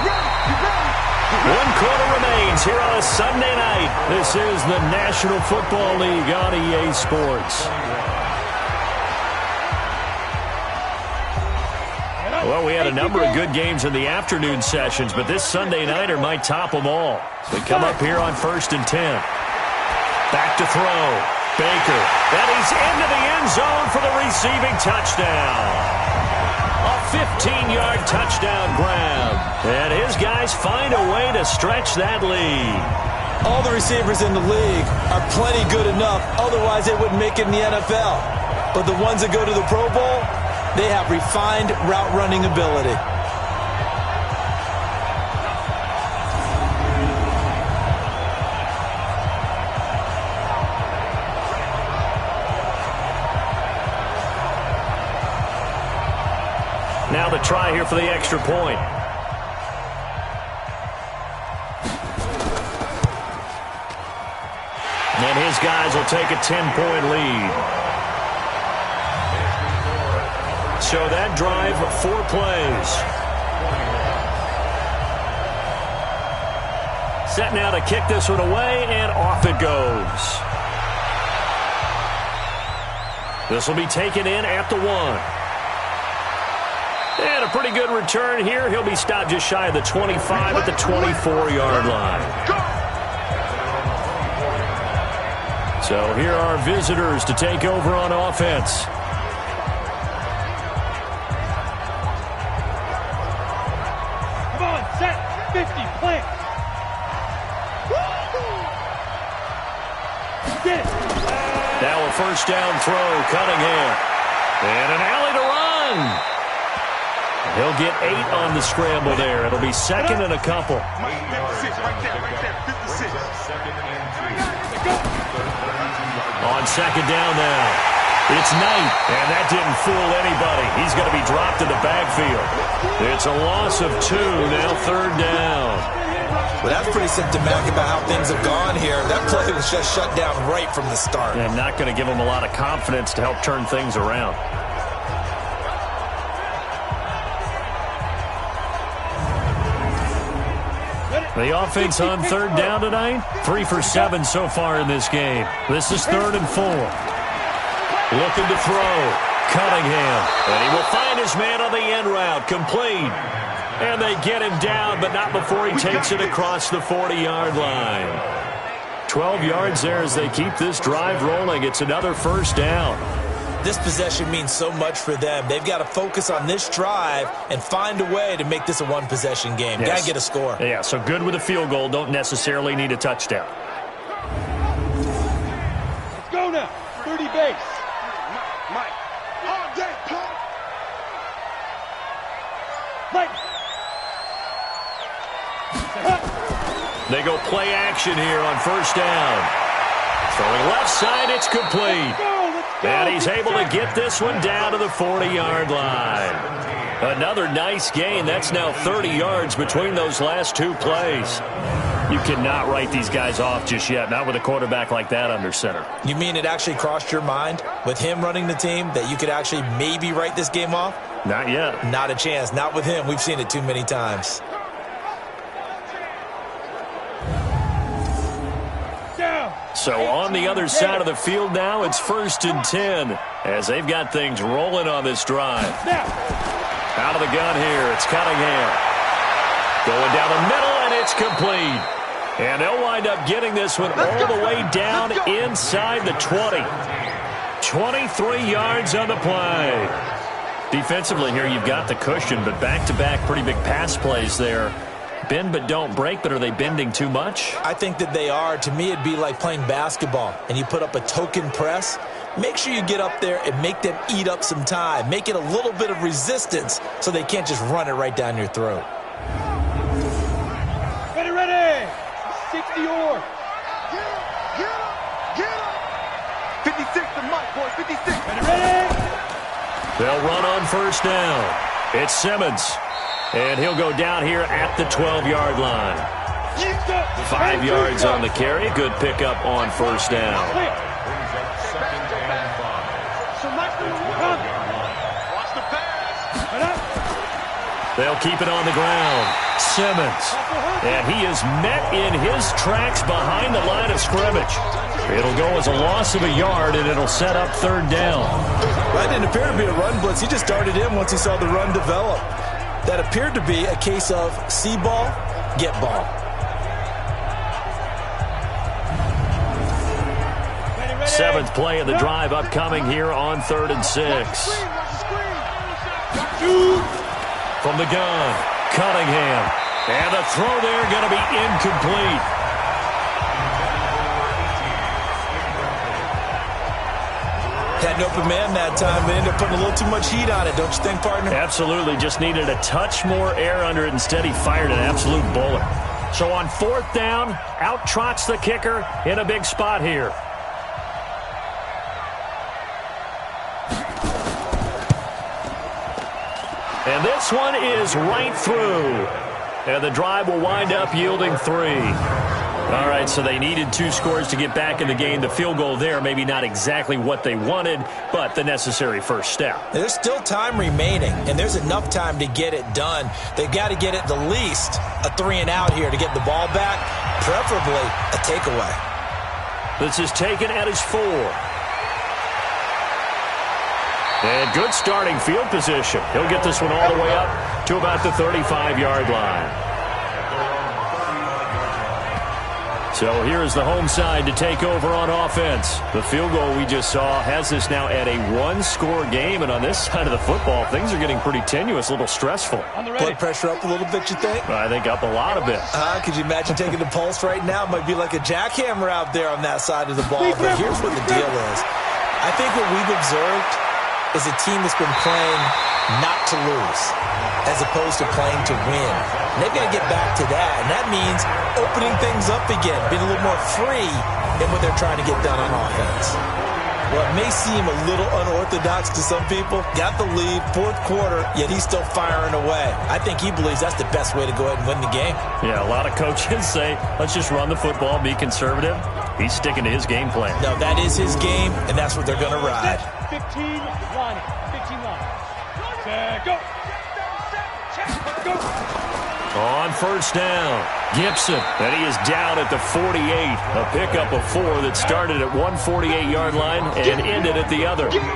1 quarter remains here on a Sunday night. This is the National Football League on EA Sports. Well, we had a number of good games in the afternoon sessions, but this Sunday nighter might top them all. We come up here on 1st and 10. Back to throw. Baker. And he's into the end zone for the receiving touchdown. A 15-yard touchdown grab. And his guys find a way to stretch that lead. All the receivers in the league are plenty good enough. Otherwise, they wouldn't make it in the NFL. But the ones that go to the Pro Bowl, they have refined route running ability. Now the try here for the extra point. And his guys will take a 10-point lead. So that drive, 4 plays. Set now to kick this one away, and off it goes. This will be taken in at the 1. And a pretty good return here. He'll be stopped just shy of the 25 at the 24-yard line. So here are visitors to take over on offense. Come on, set, 50, plant. Get it. Now a 1st down throw, Cunningham. And an alley to run. He'll get 8 on the scramble there. It'll be 2nd and a couple. 56, right there, 56. On 2nd down now. It's Knight, and that didn't fool anybody. He's going to be dropped in the backfield. It's a loss of 2, now 3rd down. Well, that's pretty symptomatic about how things have gone here. That play was just shut down right from the start. And not going to give him a lot of confidence to help turn things around. The offense on 3rd down tonight, 3 for 7 so far in this game. This is 3rd and 4. Looking to throw. Cunningham. And he will find his man on the end route. Complete. And they get him down, but not before he takes it across the 40-yard line. 12 yards there as they keep this drive rolling. It's another first down. This possession means so much for them. They've got to focus on this drive and find a way to make this a one-possession game. Yes. Got to get a score. Yeah, so good with a field goal. Don't necessarily need a touchdown. Let's go now. 30 base. Mike. All day, Paul. Mike. They go play action here on first down. Throwing left side, it's complete. Let's go. And he's able to get this one down to the 40-yard line. Another nice gain. That's now 30 yards between those last two plays. You cannot write these guys off just yet, not with a quarterback like that under center. You mean it actually crossed your mind with him running the team that you could actually maybe write this game off? Not yet. Not a chance. Not with him. We've seen it too many times. So on the other side of the field now, it's 1st and 10 as they've got things rolling on this drive. Out of the gun here, it's Cunningham. Going down the middle, and it's complete. And they'll wind up getting this one all the way down inside the 20. 23 yards on the play. Defensively here, you've got the cushion, but back-to-back pretty big pass plays there. Bend but don't break, but are they bending too much? I think that they are. To me, it'd be like playing basketball, and you put up a token press. Make sure you get up there and make them eat up some time. Make it a little bit of resistance so they can't just run it right down your throat. Ready. 60 or. Get up. 56 to Mike, boy. 56. Ready. They'll run on first down. It's Simmons. And he'll go down here at the 12-yard line. 5 yards on the carry. Good pickup on first down. They'll keep it on the ground. Simmons. And he is met in his tracks behind the line of scrimmage. It'll go as a loss of a yard, and it'll set up third down. That didn't appear to be a run blitz. He just started in once he saw the run develop. That appeared to be a case of see ball, get ball. Seventh play of the drive upcoming here on 3rd and 6. From the gun, Cunningham. And the throw there going to be incomplete. Had an open man that time, but ended up putting a little too much heat on it, don't you think, partner? Absolutely. Just needed a touch more air under it. Instead, he fired an absolute bullet. So on 4th down, out trots the kicker in a big spot here. And this one is right through. And the drive will wind up yielding 3. All right, so they needed 2 scores to get back in the game. The field goal there, maybe not exactly what they wanted, but the necessary first step. There's still time remaining, and there's enough time to get it done. They've got to get at the least a 3-and-out here to get the ball back, preferably a takeaway. This is taken at his 4. And good starting field position. He'll get this one all the way up to about the 35-yard line. So here is the home side to take over on offense. The field goal we just saw has us now at a 1-score game. And on this side of the football, things are getting pretty tenuous, a little stressful. Blood pressure up a little bit, you think? I think up a lot of it. Could you imagine taking the pulse right now? It might be like a jackhammer out there on that side of the ball. But here's what the deal is. I think what we've observed is a team that's been playing not to lose as opposed to playing to win. And they've got to get back to that, and that means opening things up again, being a little more free in what they're trying to get done on offense. Well, it may seem a little unorthodox to some people. Got the lead, 4th quarter, yet he's still firing away. I think he believes that's the best way to go ahead and win the game. Yeah, a lot of coaches say, let's just run the football, be conservative. He's sticking to his game plan. No, that is his game, and that's what they're going to ride. 15 line. 15 line. Go. Go. On first down, Gibson, and he is down at the 48. A pickup of 4 that started at 148-yard line and ended at the other. A gain of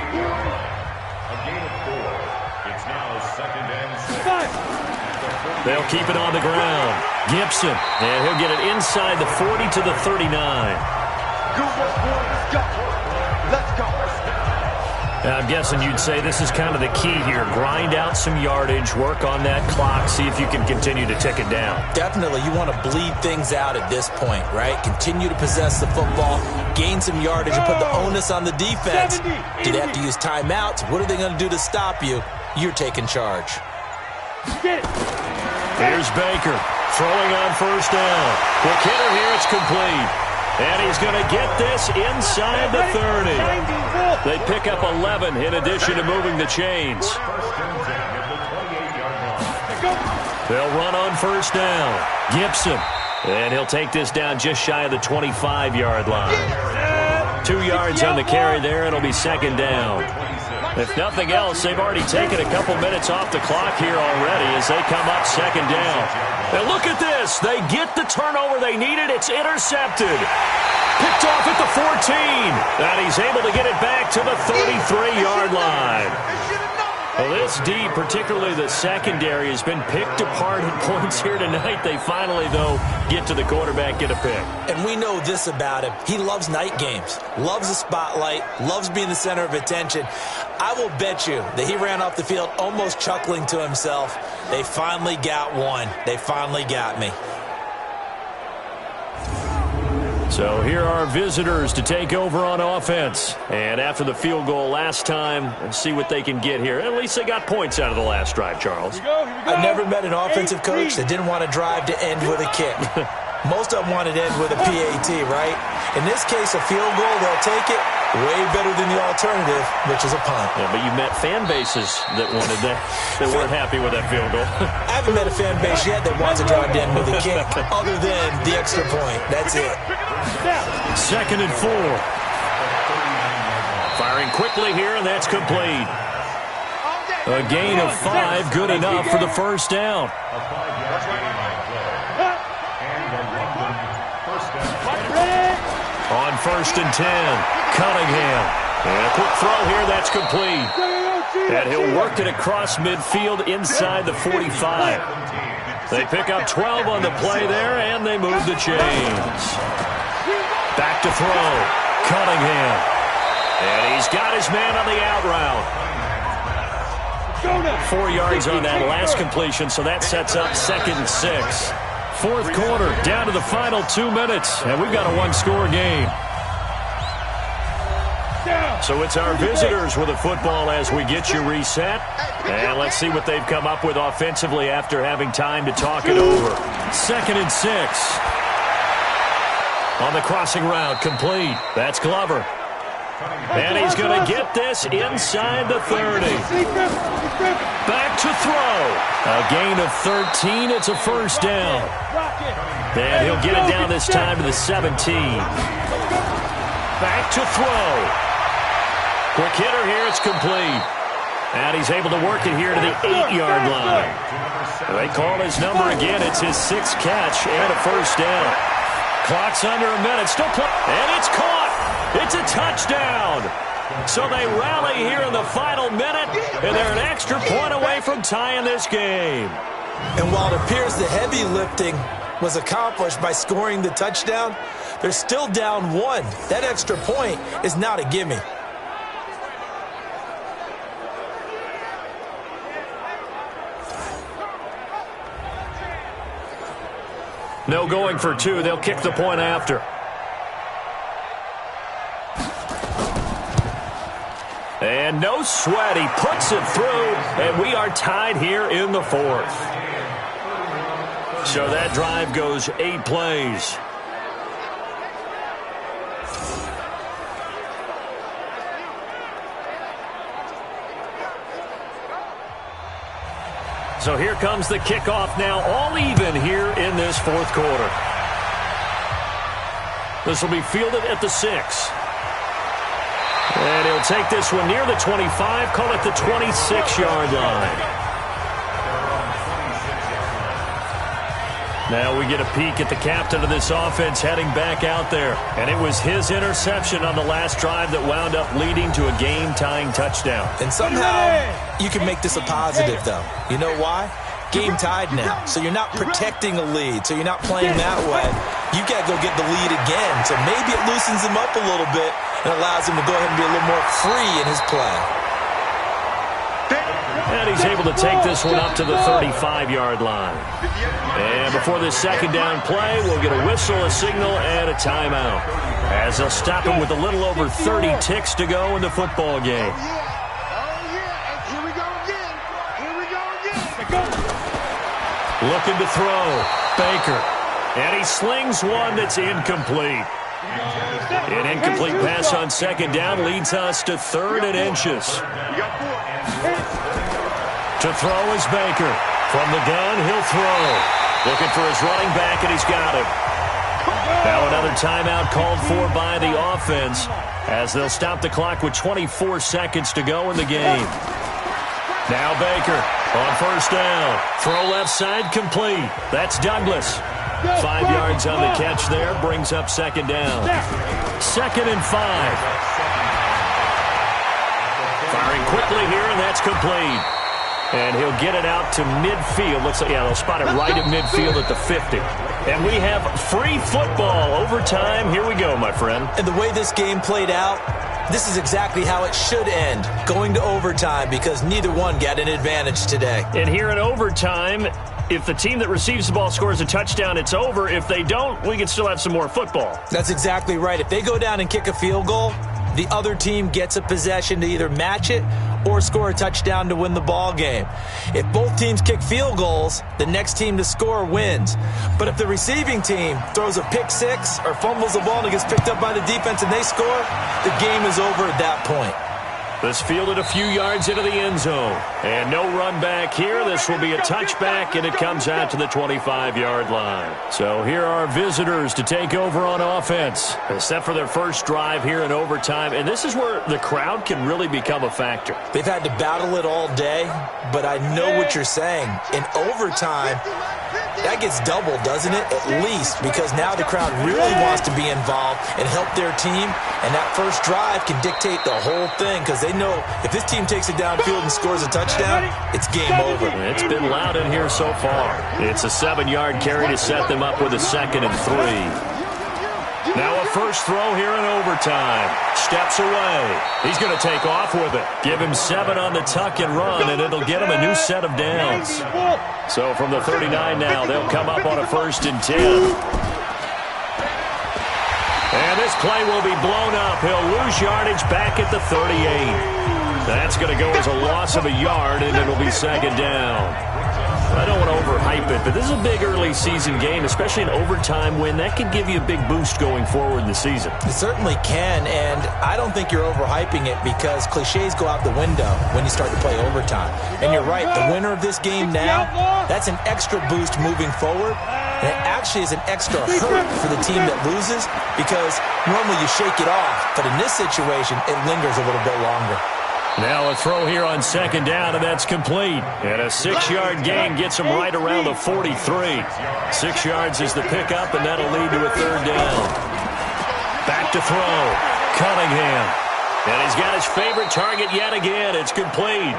4. It's now 2nd and 6. They'll keep it on the ground. Gibson, and he'll get it inside the 40 to the 39. Let's go. Let's go. I'm guessing you'd say this is kind of the key here. Grind out some yardage, work on that clock, see if you can continue to tick it down. Definitely, you want to bleed things out at this point, right? Continue to possess the football, gain some yardage, and put the onus on the defense. Do they have to use timeouts? What are they going to do to stop you? You're taking charge. Here's Baker, throwing on first down. Quick hitter here, it's complete. And he's going to get this inside the 30. They pick up 11 in addition to moving the chains. They'll run on first down. Gibson. And he'll take this down just shy of the 25-yard line. 2 yards on the carry there. It'll be second down. If nothing else, they've already taken a couple minutes off the clock here already as they come up second down. And look at this. They get the turnover they needed. It's intercepted. Picked off at the 14. And he's able to get it back to the 33-yard line. Well, this D, particularly the secondary, has been picked apart at points here tonight. They finally, though, get to the quarterback, get a pick. And we know this about him. He loves night games, loves the spotlight, loves being the center of attention. I will bet you that he ran off the field almost chuckling to himself. They finally got one. They finally got me. So here are visitors to take over on offense. And after the field goal last time, let's see what they can get here. At least they got points out of the last drive, Charles. Here we go. I've never met an offensive coach that didn't want to drive to end with a kick. Most of them wanted to end with a PAT, right? In this case, a field goal, they'll take it. Way better than the alternative, which is a punt. Yeah, but you met fan bases that wanted that, that weren't happy with that field goal. I haven't met a fan base yet that wants to drive to end with a kick, other than the extra point. That's it. Second and 4. Firing quickly here, and that's complete. A gain of 5, good enough for the first down. On first and 10, Cunningham. And a quick throw here, that's complete. And he'll work it across midfield inside the 45. They pick up 12 on the play there, and they move the chains. Back to throw, Cunningham. And he's got his man on the out route. 4 yards on that last completion, so that sets up second and 6. Fourth quarter, down to the final 2 minutes, and we've got a one-score game. So it's our visitors with the football as we get you reset. And let's see what they've come up with offensively after having time to talk it over. Second and 6. On the crossing route, complete. That's Glover. And he's going to get this inside the 30. Back to throw. A gain of 13. It's a first down. And he'll get it down this time to the 17. Back to throw. Quick hitter here. It's complete. And he's able to work it here to the 8-yard line. They call his number again. It's his 6th catch and a first down. Clock's under a minute. Still play. And it's caught. It's a touchdown. So they rally here in the final minute, and they're an extra point away from tying this game. And while it appears the heavy lifting was accomplished by scoring the touchdown, they're still down 1. That extra point is not a gimme. No going for 2. They'll kick the point after. And no sweat. He puts it through, and we are tied here in the 4th. So that drive goes 8 plays. So here comes the kickoff now, all even here in this 4th quarter. This will be fielded at the 6. And he'll take this one near the 25, call it the 26-yard line. Now we get a peek at the captain of this offense heading back out there. And it was his interception on the last drive that wound up leading to a game-tying touchdown. And somehow you can make this a positive, though. You know why? game tied now. So you're not protecting a lead. So you're not playing that way. You got to go get the lead again. So maybe it loosens him up a little bit and allows him to go ahead and be a little more free in his play. And he's able to take this one up to the 35-yard line. And before this second down play, we'll get a whistle, a signal, and a timeout, as they'll stop him with a little over 30 ticks to go in the football game. Looking to throw. Baker. And he slings one that's incomplete. An incomplete pass on second down leads us to 3rd and inches. To throw is Baker. From the gun, he'll throw. Looking for his running back, and he's got him. Now another timeout called for by the offense, as they'll stop the clock with 24 seconds to go in the game. Now Baker on first down. Throw left side, complete. That's Douglas. 5 yards on the catch there, brings up second down. 2nd and 5. Firing quickly here, and that's complete. And he'll get it out to midfield. Looks like, yeah, they'll spot it right at midfield at the 50. And we have free football. Overtime. Here we go, my friend. And the way this game played out, this is exactly how it should end, going to overtime, because neither one got an advantage today. And here in overtime, if the team that receives the ball scores a touchdown, it's over. If they don't, we can still have some more football. That's exactly right. If they go down and kick a field goal, the other team gets a possession to either match it or score a touchdown to win the ball game. If both teams kick field goals, the next team to score wins. But if the receiving team throws a pick six or fumbles the ball and it gets picked up by the defense and they score, the game is over at that point. This fielded a few yards into the end zone. And no run back here. This will be a touchback, and it comes out to the 25-yard line. So here are our visitors to take over on offense, except for their first drive here in overtime. And this is where the crowd can really become a factor. They've had to battle it all day, but I know what you're saying. In overtime, that gets doubled, doesn't it? At least, because now the crowd really wants to be involved and help their team. And that first drive can dictate the whole thing, because they know if this team takes it downfield and scores a touchdown, it's game over. It's been loud in here so far. It's a 7-yard carry to set them up with a 2nd and 3. Now a first throw here in overtime. Steps away. He's going to take off with it. Give him 7 on the tuck and run, and it'll get him a new set of downs. So from the 39 now, they'll come up on a 1st and 10. And this play will be blown up. He'll lose yardage back at the 38. That's going to go as a loss of a yard, and it'll be 2nd down. I don't want to overhype it, but this is a big early season game, especially an overtime win. That could give you a big boost going forward in the season. It certainly can, and I don't think you're overhyping it, because cliches go out the window when you start to play overtime. And you're right, the winner of this game now, that's an extra boost moving forward. And it actually is an extra hurt for the team that loses, because normally you shake it off, but in this situation, it lingers a little bit longer. Now a throw here on 2nd down, and that's complete. And a 6-yard gain gets him right around the 43. 6 yards is the pickup, and that'll lead to a 3rd down. Back to throw. Cunningham. And he's got his favorite target yet again. It's complete.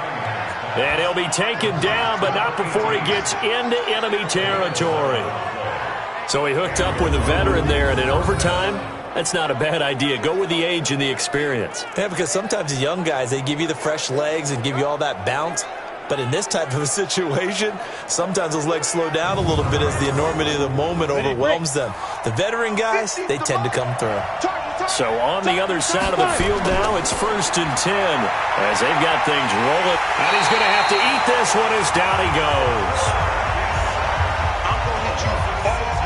And he'll be taken down, but not before he gets into enemy territory. So he hooked up with a veteran there, and in overtime, that's not a bad idea. Go with the age and the experience. Yeah, because sometimes the young guys, they give you the fresh legs and give you all that bounce. But in this type of a situation, sometimes those legs slow down a little bit as the enormity of the moment overwhelms them. The veteran guys, they tend to come through. So on the other side of the field now, it's 1st and 10 as they've got things rolling. And he's going to have to eat this one as down he goes.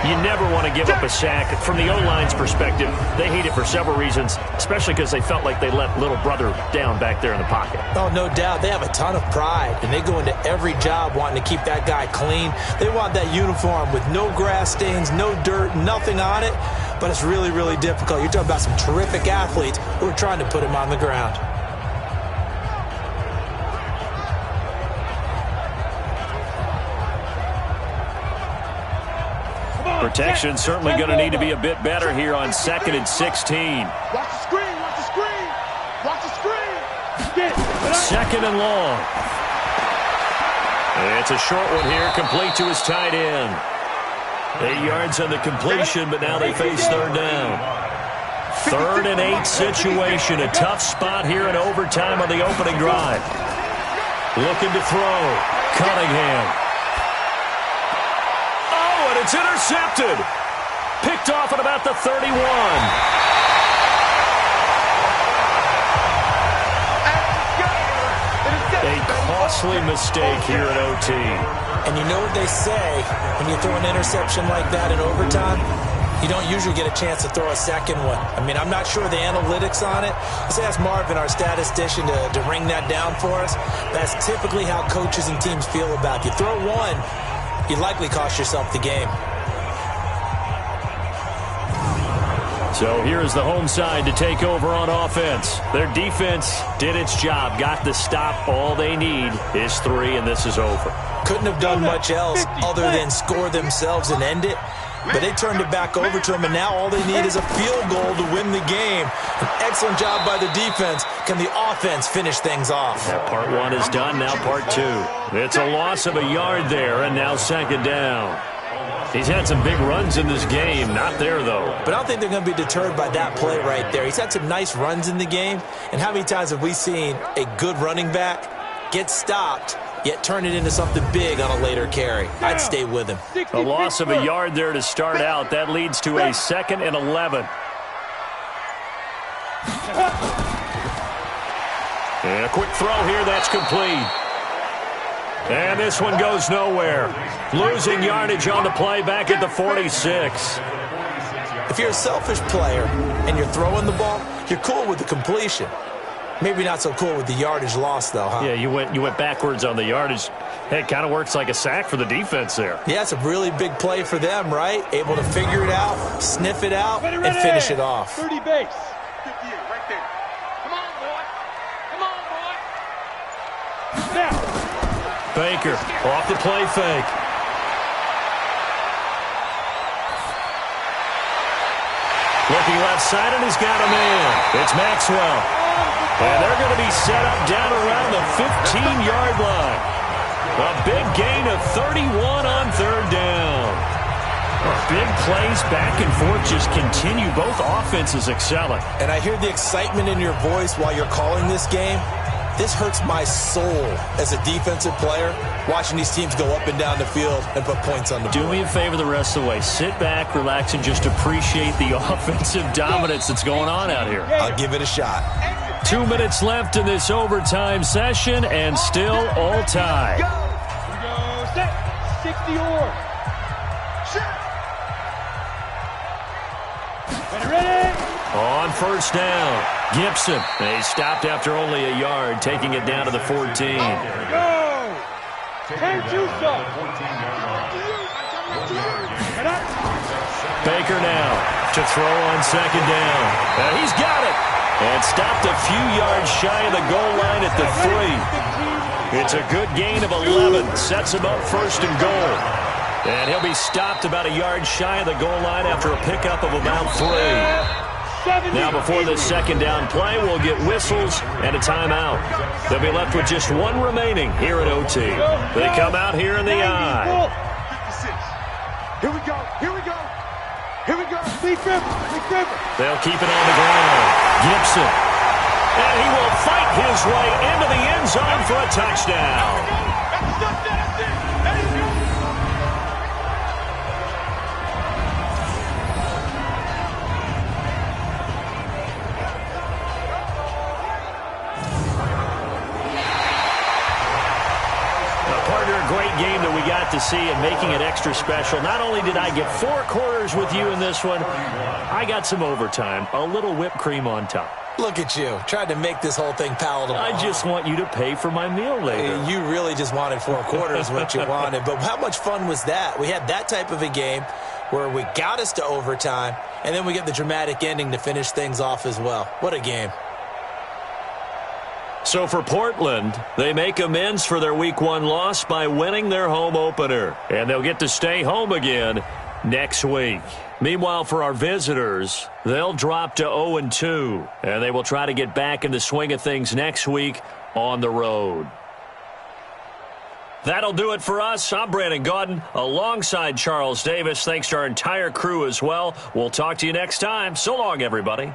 You never want to give up a sack. From the O-line's perspective, they hate it for several reasons, especially because they felt like they let little brother down back there in the pocket. Oh, no doubt. They have a ton of pride, and they go into every job wanting to keep that guy clean. They want that uniform with no grass stains, no dirt, nothing on it, but it's really, really difficult. You're talking about some terrific athletes who are trying to put him on the ground. Protection certainly going to need to be a bit better here on 2nd and 16. Watch the screen, watch the screen, watch the screen. 2nd and long. It's a short one here, complete to his tight end. 8 yards on the completion, but now they face third down. 3rd and 8 situation. A tough spot here in overtime on the opening drive. Looking to throw. Cunningham. Oh, and it's intercepted. Picked off at about the 31. A costly mistake here at OT. And you know what they say, when you throw an interception like that in overtime, you don't usually get a chance to throw a second one. I mean, I'm not sure the analytics on it. Let's ask Marvin, our statistician, to ring that down for us. That's typically how coaches and teams feel about it. You throw one, you likely cost yourself the game. So here's the home side to take over on offense. Their defense did its job, got the stop. All they need is 3, and this is over. Couldn't have done much else other than score themselves and end it. But they turned it back over to them, and now all they need is a field goal to win the game. An excellent job by the defense. Can the offense finish things off? Now part 1 is done, now part 2. It's a loss of a yard there, and now second down. He's had some big runs in this game. Not there, though. But I don't think they're going to be deterred by that play right there. He's had some nice runs in the game. And how many times have we seen a good running back get stopped, yet turn it into something big on a later carry? I'd stay with him. A loss of a yard there to start out. That leads to a 2nd and 11. And a quick throw here. That's complete. And this one goes nowhere. Losing yardage on the play back at the 46. If you're a selfish player and you're throwing the ball, you're cool with the completion. Maybe not so cool with the yardage loss, though, huh? Yeah, you went backwards on the yardage. Hey, it kind of works like a sack for the defense there. Yeah, it's a really big play for them, right? Able to figure it out, sniff it out, and finish it off. 30 base. 58, right there. Come on, boy. Come on, boy. Now. Baker off the play fake. Looking left side, and he's got a man. It's Maxwell. And they're going to be set up down around the 15-yard line. A big gain of 31 on third down. Big plays back and forth just continue. Both offenses excelling. And I hear the excitement in your voice while you're calling this game. This hurts my soul as a defensive player, watching these teams go up and down the field and put points on the board. Do me a favor the rest of the way. Sit back, relax, and just appreciate the offensive dominance that's going on out here. I'll give it a shot. 2 minutes left in this overtime session, and still all tied. Here we go. Set. 60 or. Ready? On first down, Gibson. They stopped after only a yard, taking it down to the 14. Go! 10-2 Baker now to throw on second down. And he's got it. And stopped a few yards shy of the goal line at the 3. It's a good gain of 11. Sets him up first and goal. And he'll be stopped about a yard shy of the goal line after a pickup of about 3. Now before this second down play, we'll get whistles and a timeout. They'll be left with just one remaining here at OT. They come out here in the I. 56. Here we go. Here we go. Here we go. Leaf River. Leaf River. They'll keep it on the ground. Gibson. And he will fight his way into the end zone for a touchdown. Great game that we got to see and making it extra special. Not only did I get 4 quarters with you in this one, I got some overtime, a little whipped cream on top. Look at you, tried to make this whole thing palatable. I just want you to pay for my meal later. You really just wanted 4 quarters, what you wanted. But how much fun was that? We had that type of a game where we got us to overtime, and then we get the dramatic ending to finish things off as well. What a game. So for Portland, they make amends for their Week 1 loss by winning their home opener. And they'll get to stay home again next week. Meanwhile, for our visitors, they'll drop to 0-2. And they will try to get back in the swing of things next week on the road. That'll do it for us. I'm Brandon Gaudin alongside Charles Davis. Thanks to our entire crew as well. We'll talk to you next time. So long, everybody.